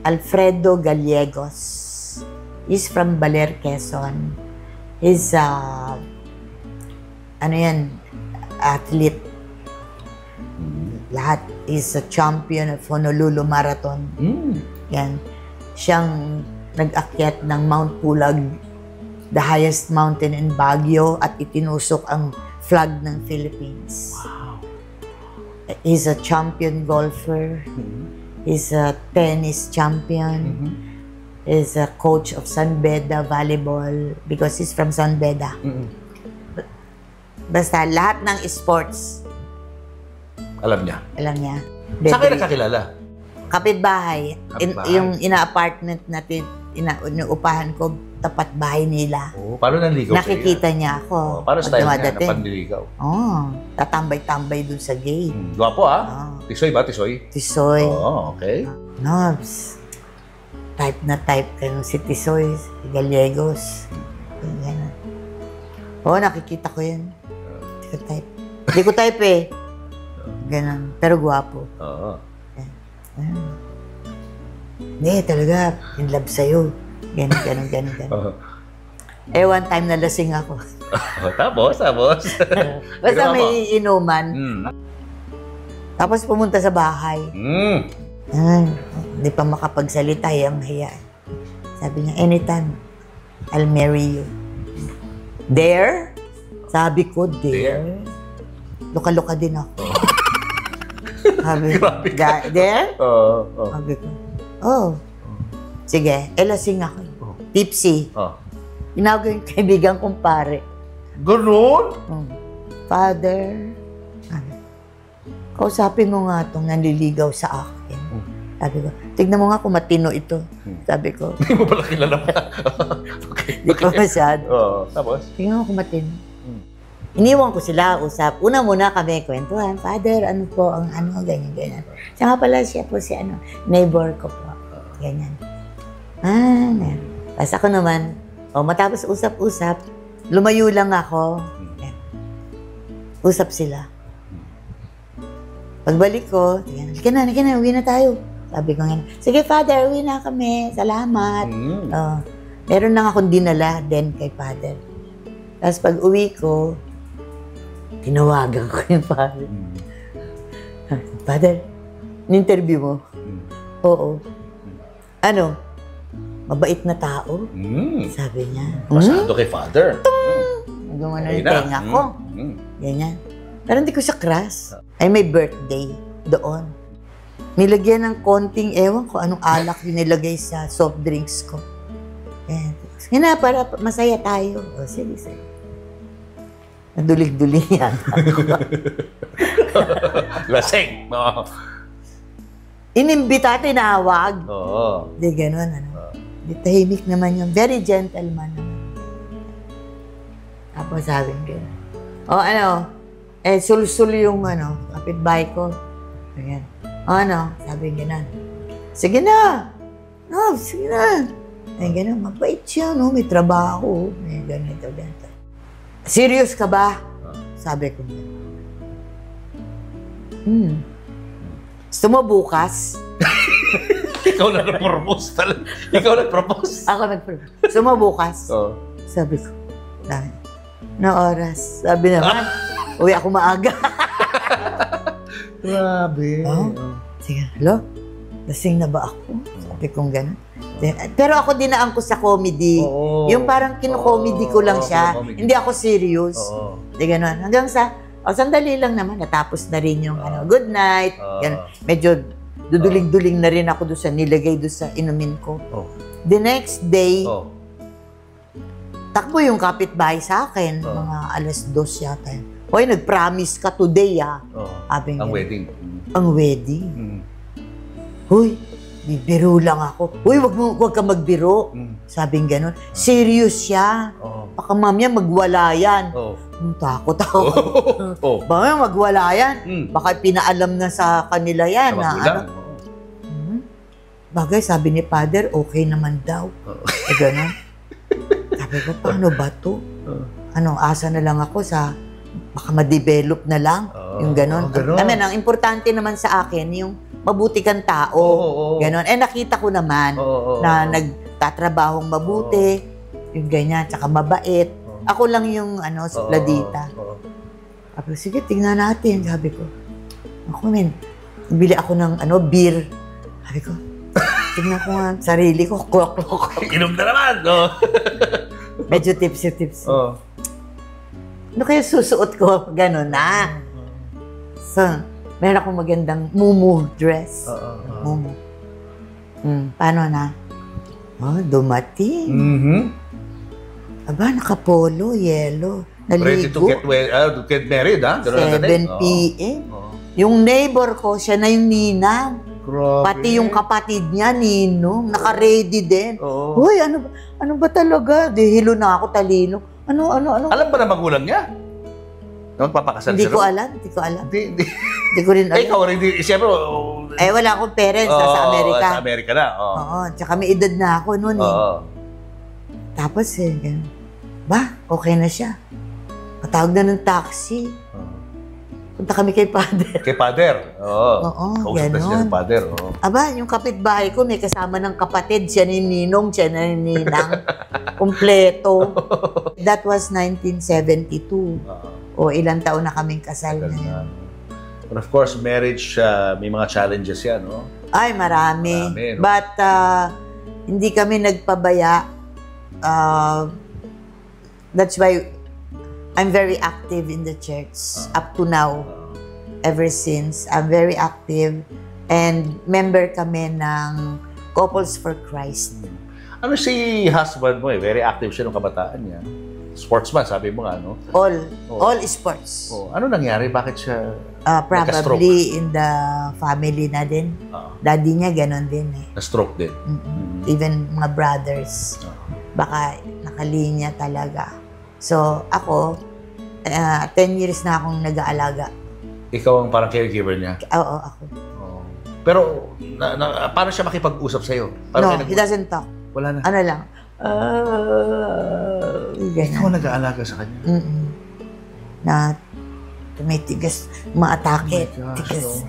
Alfredo Gallegos. He's from Baler, Quezon. He's athlete. Lahat. He's a champion of Honolulu Marathon. Yan. Siyang nag-akyat ng Mount Pulag, the highest mountain in Baguio, at itinusok ang flag ng Philippines. Wow. He's a champion golfer. He's a tennis champion. He's a coach of San Beda volleyball because he's from San Beda. Basta lahat ng sports, Alam niya. alam niya. Saan kayo nakakilala? Kapitbahay. Kapitbahay. Yung ina-apartment natin, inuupahan ko, tapat bahay nila. Oh, paano nanligaw Nakikita niya ako. Paano pag style niya na dumadating. panliligaw? Tatambay-tambay dun sa gate. Gwapo, ah. Tisoy ba? Tisoy? Tisoy. Okay. Nobs. Type na type kayo si Tisoy, si Gallegos. Ganyan. Nakikita ko yan. Hindi ko type. Hindi ko type eh. Ganun. Pero gwapo. Oo. Hindi, talaga. In love sa'yo. Ganun. One time nalasing ako. Tapos. Basta Ginawa mo? may inuman. Tapos pumunta sa bahay. Hindi pa makapagsalita, hiyang-hiya. Sabi niya, anytime, I'll marry you. There? Sabi ko, there? Luka-luka din ako. Sabi ko, there? Sabi ko, sige, lasing ako. Tipsy. Inawag ko yung kaibigan kong pare. Ganun? Father, kausapin mo nga itong nanliligaw sa akin. Sabi ko, tignan mo nga kung matino ito. Sabi ko, Hindi mo pala kilala pa. Okay. di ko masyado. Tapos? Tignan mo kung matino. Iniwan ko sila, usap. Una muna kami kwentuhan. Father, ano po ang ganyan. Siya nga pala, siya po si neighbor ko po. Ganyan. Tapos ako naman, matapos usap-usap, lumayo lang ako. Usap sila. Pagbalik ko, halika na, uwi na tayo. Sabi ko nga, sige Father, uwi na kami. Salamat. Meron lang akong dinala din kay Father. Tapos pag uwi ko, tinawagan ko yung Father. Father, in-interview mo? Oo. Mabait na tao? Sabi niya. Pasado kay Father. Gumano yung tenga ko. Ganyan. Pero hindi ko siya crush. Ay, may birthday doon. Nilagyan ng konting, ewan ko anong alak yung nilagay sa soft drinks ko. Yan na, para masaya tayo. Sige. Nadulig-dulig yan. Lasing. Inimbita, tinawag. Oo. Di ganun, Di tahimik naman yun. Very gentleman naman. Tapos sabi ko, sul-sul yung kapitbahay ko. Ayan. Sabi ko na. Sige na. Sige na. Ay, gano'n, mabait siya, may trabaho. May ganito. Serious ka ba? Sabi ko. Gusto mo bukas? Ikaw na nag-propose talaga. Ikaw nag-propose. Ako nag-propose. Gusto mo bukas? Sabi ko. Na oras. Sabi naman, uwi ako maaga. Grabe. Sige, hello? Lasing na ba ako? Sabi kong gano'n. Pero ako dinaan ko sa comedy. Yung parang kino-comedy ko lang siya. Hindi ako serious. Di gano'n. Hanggang sa, sandali lang naman. Natapos na rin yung good night. Medyo duduling-duling na rin ako doon sa nilagay doon sa inumin ko. The next day, takbo yung kapitbahay sa akin. Mga 2:00 yata. Hoy, nag-promise ka today, Ang wedding. Ang wedding? Hoy, bibiro lang ako. Hoy, wag ka magbiro. Sabing gano'n. Serious siya. Baka mamaya magwala yan. Takot ako. Baka magwala yan. Baka pinaalam na sa kanila yan. bagay, sabi ni Father, okay naman daw. Gano'n. Sabi ko, paano ba to? Asa na lang ako sa, baka ma-develop na lang. Yung gano'n. I mean, ang importante naman sa akin, yung mabuti kang tao. Gano'n. Nakita ko naman na nagtatrabahong mabuti, yung ganyan, tsaka mabait. Ako lang yung, supladita. Sabi ko, sige, tingnan natin. Sabi ko, bili ako ng, beer. Sabi ko, tingnan ko nga, sarili ko, klok. Inom na naman, Medyo tipsy. Ano kaya susuot ko? Gano'n na. So, meron akong magandang mumu dress. Mumu. Paano na? Dumating. Aba, nakapolo, yellow. Ready to Naligo. get married, ha? 7 p.m. Yung neighbor ko, siya na yung ninang. Grabe. Pati yung kapatid niya, ninong, naka-ready din. Uy, ano ba talaga? Hilo na ako, talino. Ano? Alam ba na magulang niya? Nung papakasal Hindi siya? ko alam. Hindi ko rin alam. Ikaw rin, siyempre... Wala akong parents, nasa Amerika. Sa Amerika na, Oo, tsaka may edad na ako noon eh. Tapos ganun. Ba, okay na siya. Patawag na ng taxi. Punta kami kay Father. Kay Father? Oo, kausap na siya ng Father. Aba, yung kapitbahay ko, may kasama ng kapatid. Siya ni Ninong, siya na ni Ninang. Kompleto. That was 1972. O ilang taon na kaming kasal na. But of course, marriage, may mga challenges yan, no? Ay, marami. No? But hindi kami nagpabaya. That's why I'm very active in the church up to now. Ever since, I'm very active and member kami ng Couples for Christ. Ano si husband mo very active siya nung kabataan niya. Sportsman, sabi mo nga, no? All sports. Ano nangyari? Bakit siya probably in the family na din. Daddy niya ganon din eh. Na-stroke din? Even mga brothers. Baka nakalinya talaga. So, ako, 10 years na akong nag-aalaga. Ikaw ang parang caregiver niya? Oo, ako. Pero, paano siya makipag-usap sa'yo? He doesn't talk. Wala na? Ano lang? Ikaw nag-aalaga sa kanya? Na tumitigas, umaatake, tigas.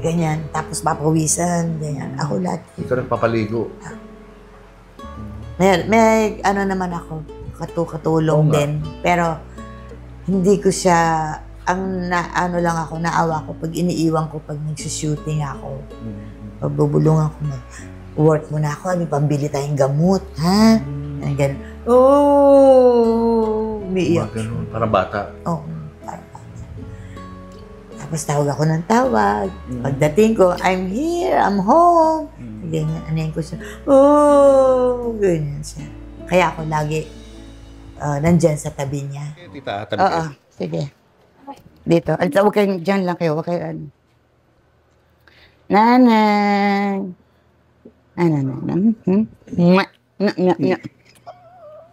Ganyan. Tapos papawisan, ganyan. Ako lahat. Ikaw nagpapaligo? May ano naman ako, katulong din. Pero, hindi ko siya, ano lang ako, naawa ko pag iniiwan ko, pag nagsushooting ako. Pagbubulungan ko, work muna ako, may pambili tayong gamot, ha? Ganun. Umiiyak. Parang bata. Oo, parang bata. Tapos tawag ako ng tawag. Pagdating ko, I'm here, I'm home. Ganyan, anayin ko siya. Ganyan siya. Kaya ako lagi nandyan sa tabi niya. Tita, tabi Oo, sige. Dito. Huwag kayong, dyan lang kayo. Huwag kayo, Nanay.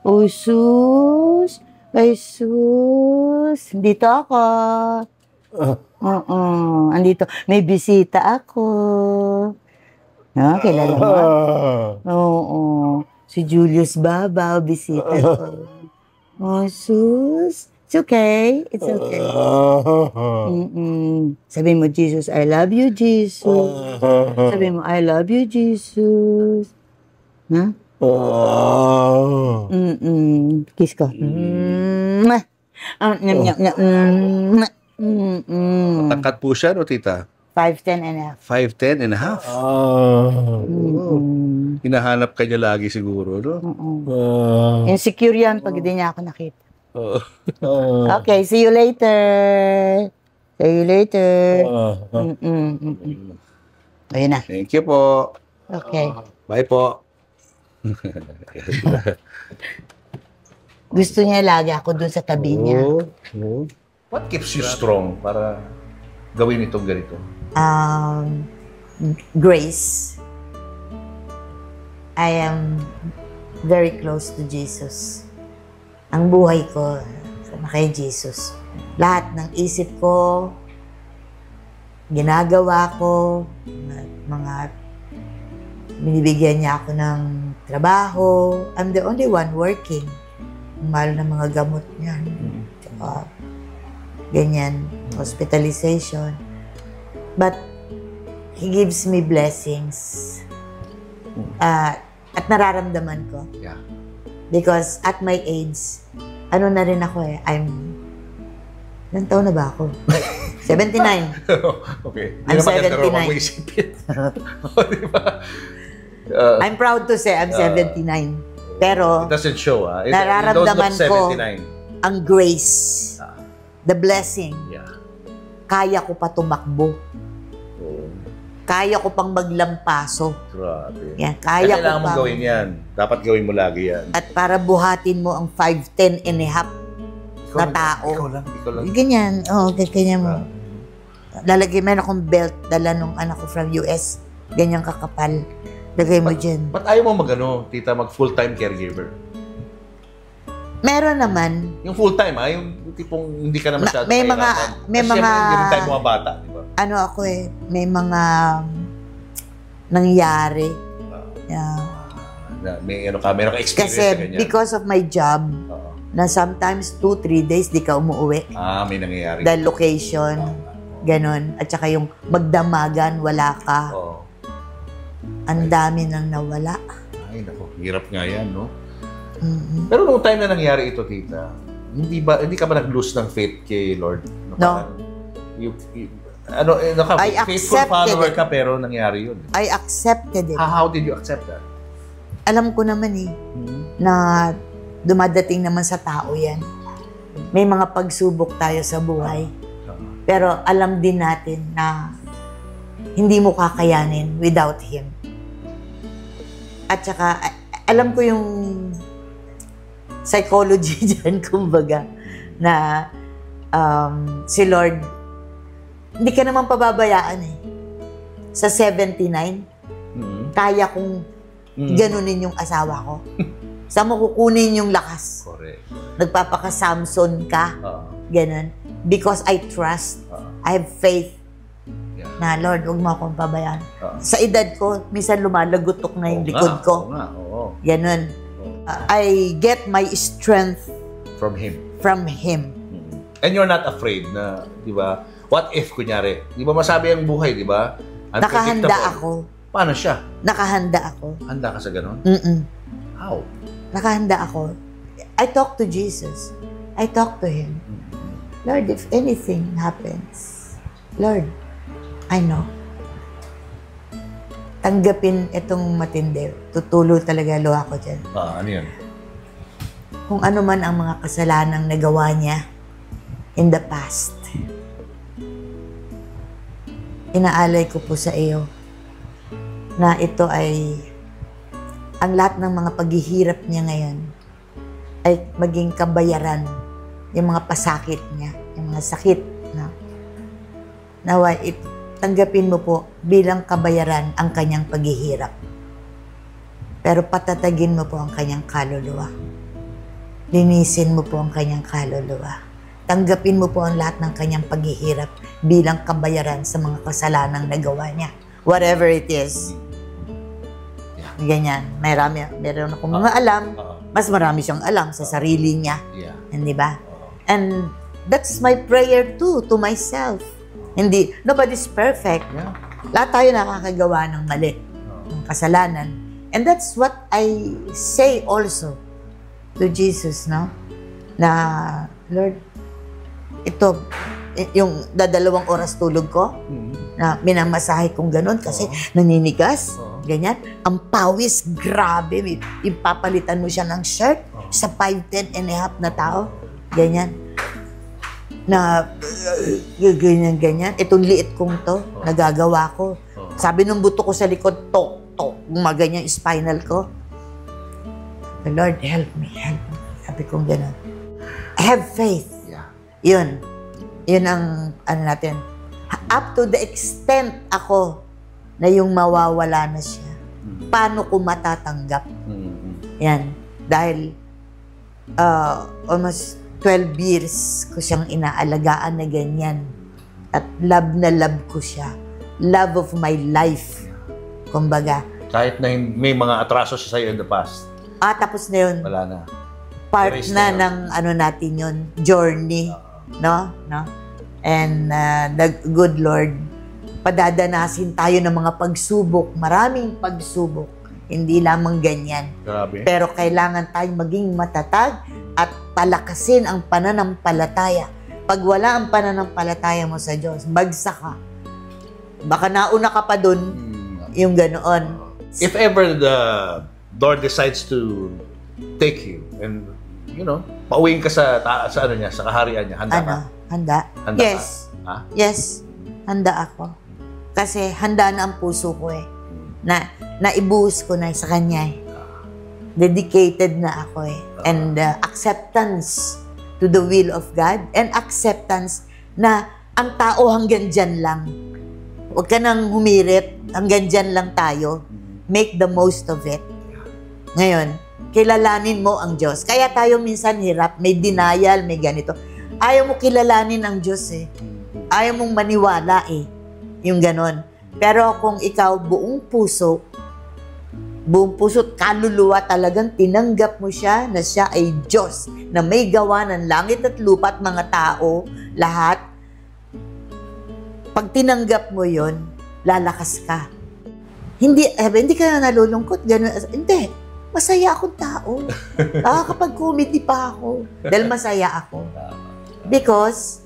Uy, sus. Ay, sus. Dito ako. Oo. Andito. May bisita ako. No, kilala mo? Oo. Si Julius Babaw, bisita ko. Oh, sus. It's okay. It's okay. Sabi mo, Jesus, I love you, Jesus. Sabi mo, I love you, Jesus. Ha? Kiss ko. Matangkad po siya, no, tita? 5'10 and a half. 5'10 and a half. Hinahanap ka niya lagi siguro, no? Insecure yan pag hindi niya ako nakita. Okay, see you later. See you later. Ayun na. Thank you po. Okay. Bye po. Gusto niya lagi ako dun sa tabi niya. What keeps you strong para gawin itong ganito? Grace. I am very close to Jesus. Ang buhay ko kay Jesus. Lahat ng isip ko, ginagawa ko, mga Binibigyan niya ako ng trabaho. I'm the only one working. Mahal na mga gamot niya. Tsaka, ganyan, hospitalization. But, He gives me blessings. At nararamdaman ko. Yeah. Because at my age, ano na rin ako eh, ilang taon na ba ako? 79. Okay. I'm Hindi naman ganda raw 79. ako isipin. Diba? I'm proud to say I'm 79. Pero, It doesn't show, ah. nararamdaman You don't look ko 79. ang grace, the blessing, Yeah. kaya ko pa tumakbo. Oh, Kaya ko pang maglampaso. grabe. Yan, kaya ko Kailangan mong pang... gawin yan. Dapat gawin mo lagi yan. At para buhatin mo ang 5'10 and a half na tao. Ikaw lang. Ganyan, ganyan mo. Lalagay, meron akong belt, dala nung anak ko from US. Ganyan kakapal. Lagay mo dyan. Ba't ayaw mo tita, mag full-time caregiver? Meron naman. Yung full-time, yung tipong hindi ka na masyado May mga- kahirapan. may Kasi mga- syempre, hindi rin tayo mga bata, di ba? Ano ako eh, may mga nangyari. Yeah. Meron ka experience Kasi na ganyan. because of my job, Oo. na sometimes 2-3 days di ka umuwi. May nangyayari. Dahil location, ganon. At saka yung magdamagan, wala ka. Oo. Ang dami nang nawala. Ay, naku. Hirap nga yan, no? Mhm. Pero nung time na nangyari ito, tita, hindi ka ba nag-lose ng faith kay Lord? No. Parang, I faithful accepted follower it. ka pero nangyari yun. I accepted it. How did you accept that? Alam ko naman eh, na dumadating naman sa tao yan. May mga pagsubok tayo sa buhay. Pero alam din natin na hindi mo kakayanin without Him. At saka, alam ko yung psychology dyan, kumbaga, na si Lord, hindi ka naman pababayaan eh. Sa 79, kaya kong ganunin yung asawa ko. Saan mo kukunin yung lakas? Correct. Nagpapaka-Samson ka. Ganun. Because I trust, I have faith Yeah. na, Lord, huwag mo akong pabayaan. Sa edad ko, minsan lumalagutok na yung Oo likod nga, ko. oo nga, oo. Ganun. I get my strength From Him. from Him. And you're not afraid na, di ba, what if, kunyari, di ba masabi ang buhay, di ba? Nakahanda Unpredictable. ako. Paano siya? Nakahanda ako. Handa ka sa ganun? How? Nakahanda ako. I talk to Jesus. I talk to Him. Lord, if anything happens, Lord, I know. Tanggapin itong matindi. Tutulo talaga luha ko dyan. Ano yan? Kung ano man ang mga kasalanang nagawa niya in the past, inaalay ko po sa iyo na ito ay ang lahat ng mga paghihirap niya ngayon ay maging kabayaran yung mga pasakit niya, yung mga sakit na nawa tanggapin mo po bilang kabayaran ang kanyang paghihirap. Pero patatagin mo po ang kanyang kaluluwa. Linisin mo po ang kanyang kaluluwa. Tanggapin mo po ang lahat ng kanyang paghihirap bilang kabayaran sa mga kasalanang nagawa niya. Whatever it is. Ganyan. Meron akong mga alam. Mas marami siyang alam sa sarili niya. Hindi ba? And that's my prayer too, to myself. Nobody's perfect. Lahat tayo nakakagawa ng mali, ng kasalanan. And that's what I say also to Jesus, no? Na, Lord, ito, yung 2 oras tulog ko, na minamasahe kong ganun kasi naninigas, ganyan. Ang pawis, grabe. Ipapalitan mo siya ng shirt sa 5'10 and a half na tao, ganyan. Na ganyan. Itong liit kong to, nagagawa ko. Sabi ng buto ko sa likod, gumaganyan yung spinal ko. Lord, help me. Sabi kong gano'n. I have faith. Yun ang natin. Up to the extent ako na yung mawawala na siya. Paano ko matatanggap? Yan. Dahil almost 12 years ko siyang inaalagaan na ganyan. At love na love ko siya. Love of my life. Kumbaga. Kahit na may mga atraso siya sa'yo in the past, Tapos na yun. wala na. Part Erase na na yun. ng ano natin yun, journey. No? And the good Lord, padadanasin tayo ng mga pagsubok, maraming pagsubok. Hindi lamang ganyan. Grabe. Pero kailangan tayong maging matatag at palakasin ang pananampalataya. Pag wala ang pananampalataya mo sa Diyos, bagsak ka. Baka nauna ka pa dun, yung ganoon. If ever the Lord decides to take you and, pauwiin ka sa ano niya, sa kaharian niya, handa ka? Handa? Handa Yes. ka? Ha? Yes. Handa ako. Kasi handa na ang puso ko naibuhos ko na sa Kanya Dedicated na ako And acceptance to the will of God and acceptance na ang tao hanggang dyan lang. Huwag ka nang humirit, hanggang dyan lang tayo. Make the most of it. Ngayon, kilalanin mo ang Diyos. Kaya tayo minsan hirap, may denial, may ganito. Ayaw mo kilalanin ang Diyos Ayaw mong maniwala Yung ganon. Pero kung ikaw buong puso at kaluluwa talagang tinanggap mo siya na siya ay Diyos, na may gawa ng langit at lupa at mga tao, lahat, pag tinanggap mo yon, lalakas ka. Hindi ka na nalulungkot. Ganun. Hindi. Masaya akong tao. Kapag comedy pa ako. Dahil masaya ako. Because,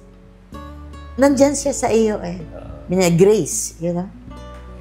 nandyan siya sa iyo grace,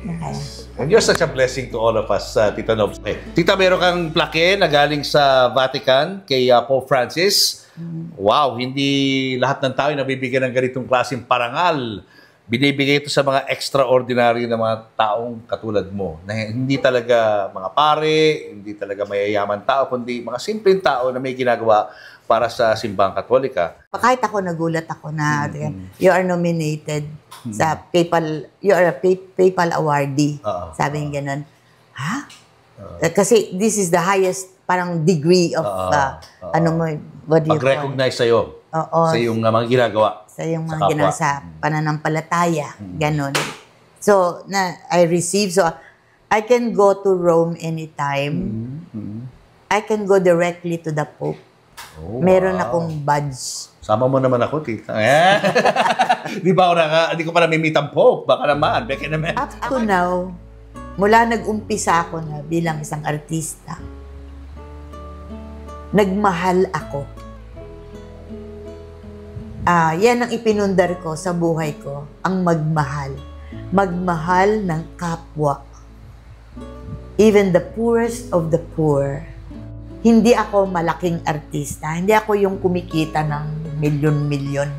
Yes. And you're such a blessing to all of us, Tita Nobs. Tita, meron kang plaque na galing sa Vatican kay Pope Francis. Wow, hindi lahat ng tao nabibigyan ng ganitong klaseng parangal. Binibigay ito sa mga extraordinary na mga taong katulad mo. Na hindi talaga mga pare, hindi talaga mayayaman tao, kundi mga simpleng tao na may ginagawa para sa simbahang Katolika. Kahit ako, nagulat ako na you are nominated sa PayPal, you are a PayPal awardee. Sabi niya ganun. Ha? Kasi this is the highest parang degree of what do you call? Pag-recognize sa'yo. Sa iyong mga ginagawa. Sa iyong mga ginagawa sa pananampalataya. Ganon. So, I receive. So, I can go to Rome anytime. I can go directly to the Pope. Meron akong badge. Sama mo naman ako, Tita. Di ba hindi ko pa namimit ang Pope. Baka naman. Beke naman. Up to now, mula nag-umpisa ako na bilang isang artista, nagmahal ako. Yan ang ipinundar ko sa buhay ko, ang magmahal. Magmahal ng kapwa. Even the poorest of the poor. Hindi ako malaking artista. Hindi ako yung kumikita ng milyon-milyon.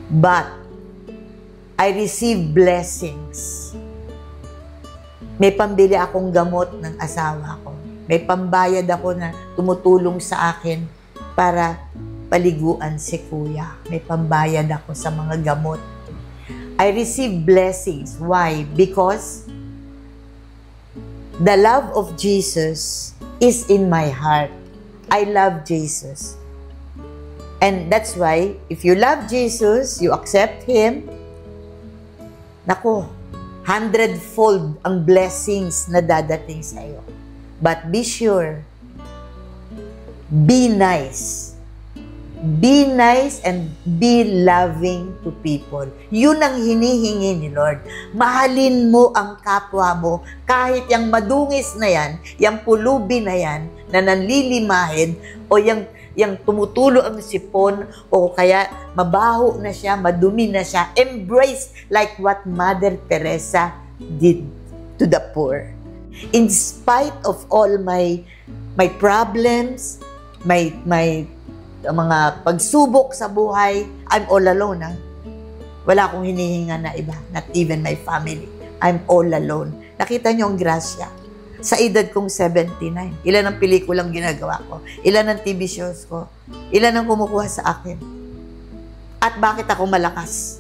But, I receive blessings. May pambili akong gamot ng asawa ko. May pambayad ako na tumutulong sa akin para paliguan si kuya. May pambayad ako sa mga gamot. I receive blessings. Why? Because the love of Jesus is in my heart. I love Jesus. And that's why, if you love Jesus, you accept Him, naku, 100-fold ang blessings na dadating sa iyo. But be sure, be nice. Be nice and be loving to people. Yun ang hinihingi ni Lord. Mahalin mo ang kapwa mo kahit yung madungis na yan, yung pulubi na yan, na nanlilimahin, o yung tumutulo ang sipon, o kaya mabaho na siya, madumi na siya. Embrace like what Mother Teresa did to the poor. In spite of all my problems, my mga pagsubok sa buhay, I'm all alone. Wala akong hinihinga na iba, not even my family. I'm all alone. Nakita niyo ang grasya. Sa edad kong 79, ilan ang pelikulang ginagawa ko? Ilan ang TV shows ko? Ilan ang kumukuha sa akin? At bakit ako malakas?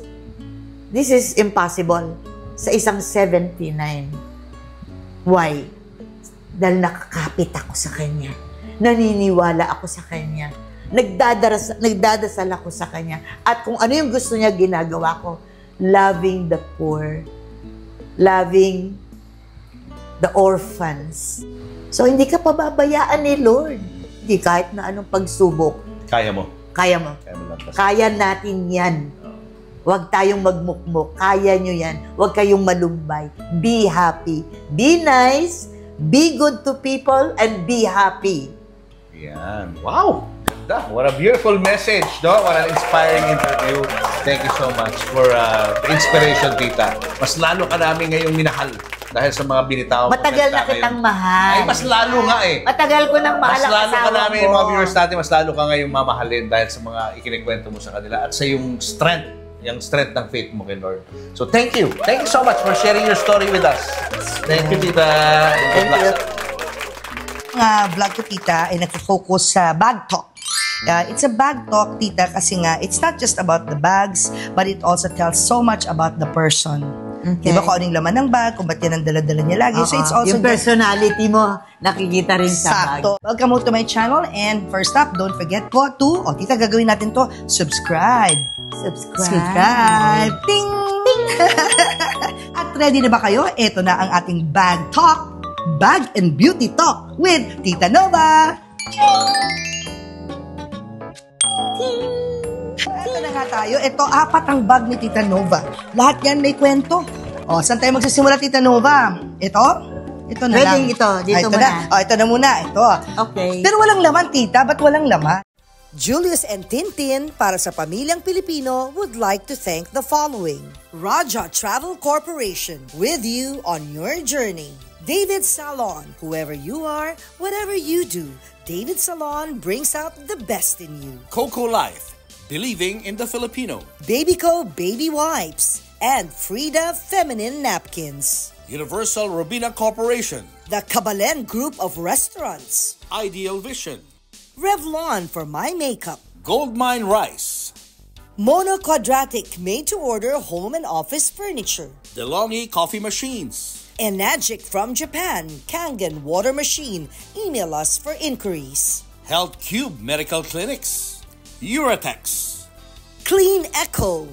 This is impossible sa isang 79. Why? Dahil nakakapit ako sa Kanya. Naniniwala ako sa Kanya. Nagdadasal ako sa Kanya. At kung ano yung gusto niya, ginagawa ko. Loving the poor. Loving the orphans. So, hindi ka pababayaan ni Lord. Hindi, kahit na anong pagsubok, Kaya mo. kaya mo. Kaya mo lang. Kaya natin yan. Huwag tayong magmukmuk. Kaya nyo yan. Huwag kayong malumbay. Be happy. Be nice. Be good to people and be happy. Yan. Wow! Ganda. What a beautiful message, no? What an inspiring interview. Thank you so much for the inspiration, tita. Mas lalo ka namin ngayong minahal dahil sa mga binitaw. Matagal na kitang mahal. Ay, mas lalo nga eh. Matagal ko nang mahal Mas ang lalo ka asawa namin, ko. mga viewers natin, mas lalo ka ngayong mamahalin dahil sa mga ikinikwento mo sa kanila at sa yung strength ng faith mo kay Lord. So, thank you. Thank you so much for sharing your story with us. Thank you, tita. Thank you. Vlog ko, tita, ay nag-focus sa bag talk. It's a bag talk, tita, kasi nga, it's not just about the bags, but it also tells so much about the person. Okay. Diba kung anong laman ng bag, kung ba't yan ang dala-dala niya lagi. So it's also yung personality mo, nakikita rin sa bag. sakto. Welcome to my channel, and first up, don't forget po to, tita, gagawin natin to, subscribe. Subscribe. Ting! Ting! At ready na ba kayo? Ito na ang ating bag talk, bag and beauty talk with Tita Nova. Ito na nga tayo. Ito, 4 ang bag ni Tita Nova. Lahat yan may kwento. Saan tayo magsisimula, Tita Nova? Ito? Ito na lang. Pwedeng ito. Dito ito muna. na. Ito na muna. Ito. Okay. Pero walang laman, Tita. Ba't walang laman? Julius and Tintin, para sa pamilyang Pilipino, would like to thank the following. Raja Travel Corporation, with you on your journey. David Salon, whoever you are, whatever you do, David Salon brings out the best in you. Coco Life, believing in the Filipino. Babyco Baby Wipes and Frida Feminine Napkins. Universal Robina Corporation. The Kabalen Group of Restaurants. Ideal Vision. Revlon for my makeup. Goldmine Rice. Mono Quadratic made-to-order home and office furniture. DeLonghi Coffee Machines. Enagic from Japan, Kangen Water Machine. Email us for inquiries. Health Cube Medical Clinics. Uratex. Clean Echo.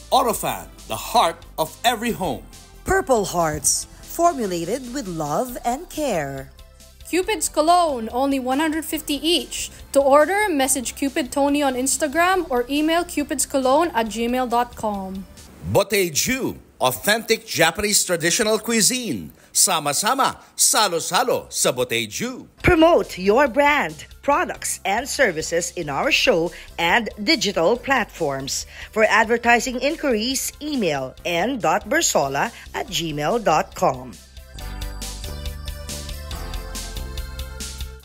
Orofan, the heart of every home. Purple Hearts, formulated with love and care. Cupid's Cologne, only 150 each. To order, message Cupid Tony on Instagram or email cupidscologne@gmail.com. Boteju, authentic Japanese traditional cuisine. Sama-sama, salo-salo sa Boteju. Promote your brand, products, and services in our show and digital platforms. For advertising inquiries, email n.bersola@gmail.com.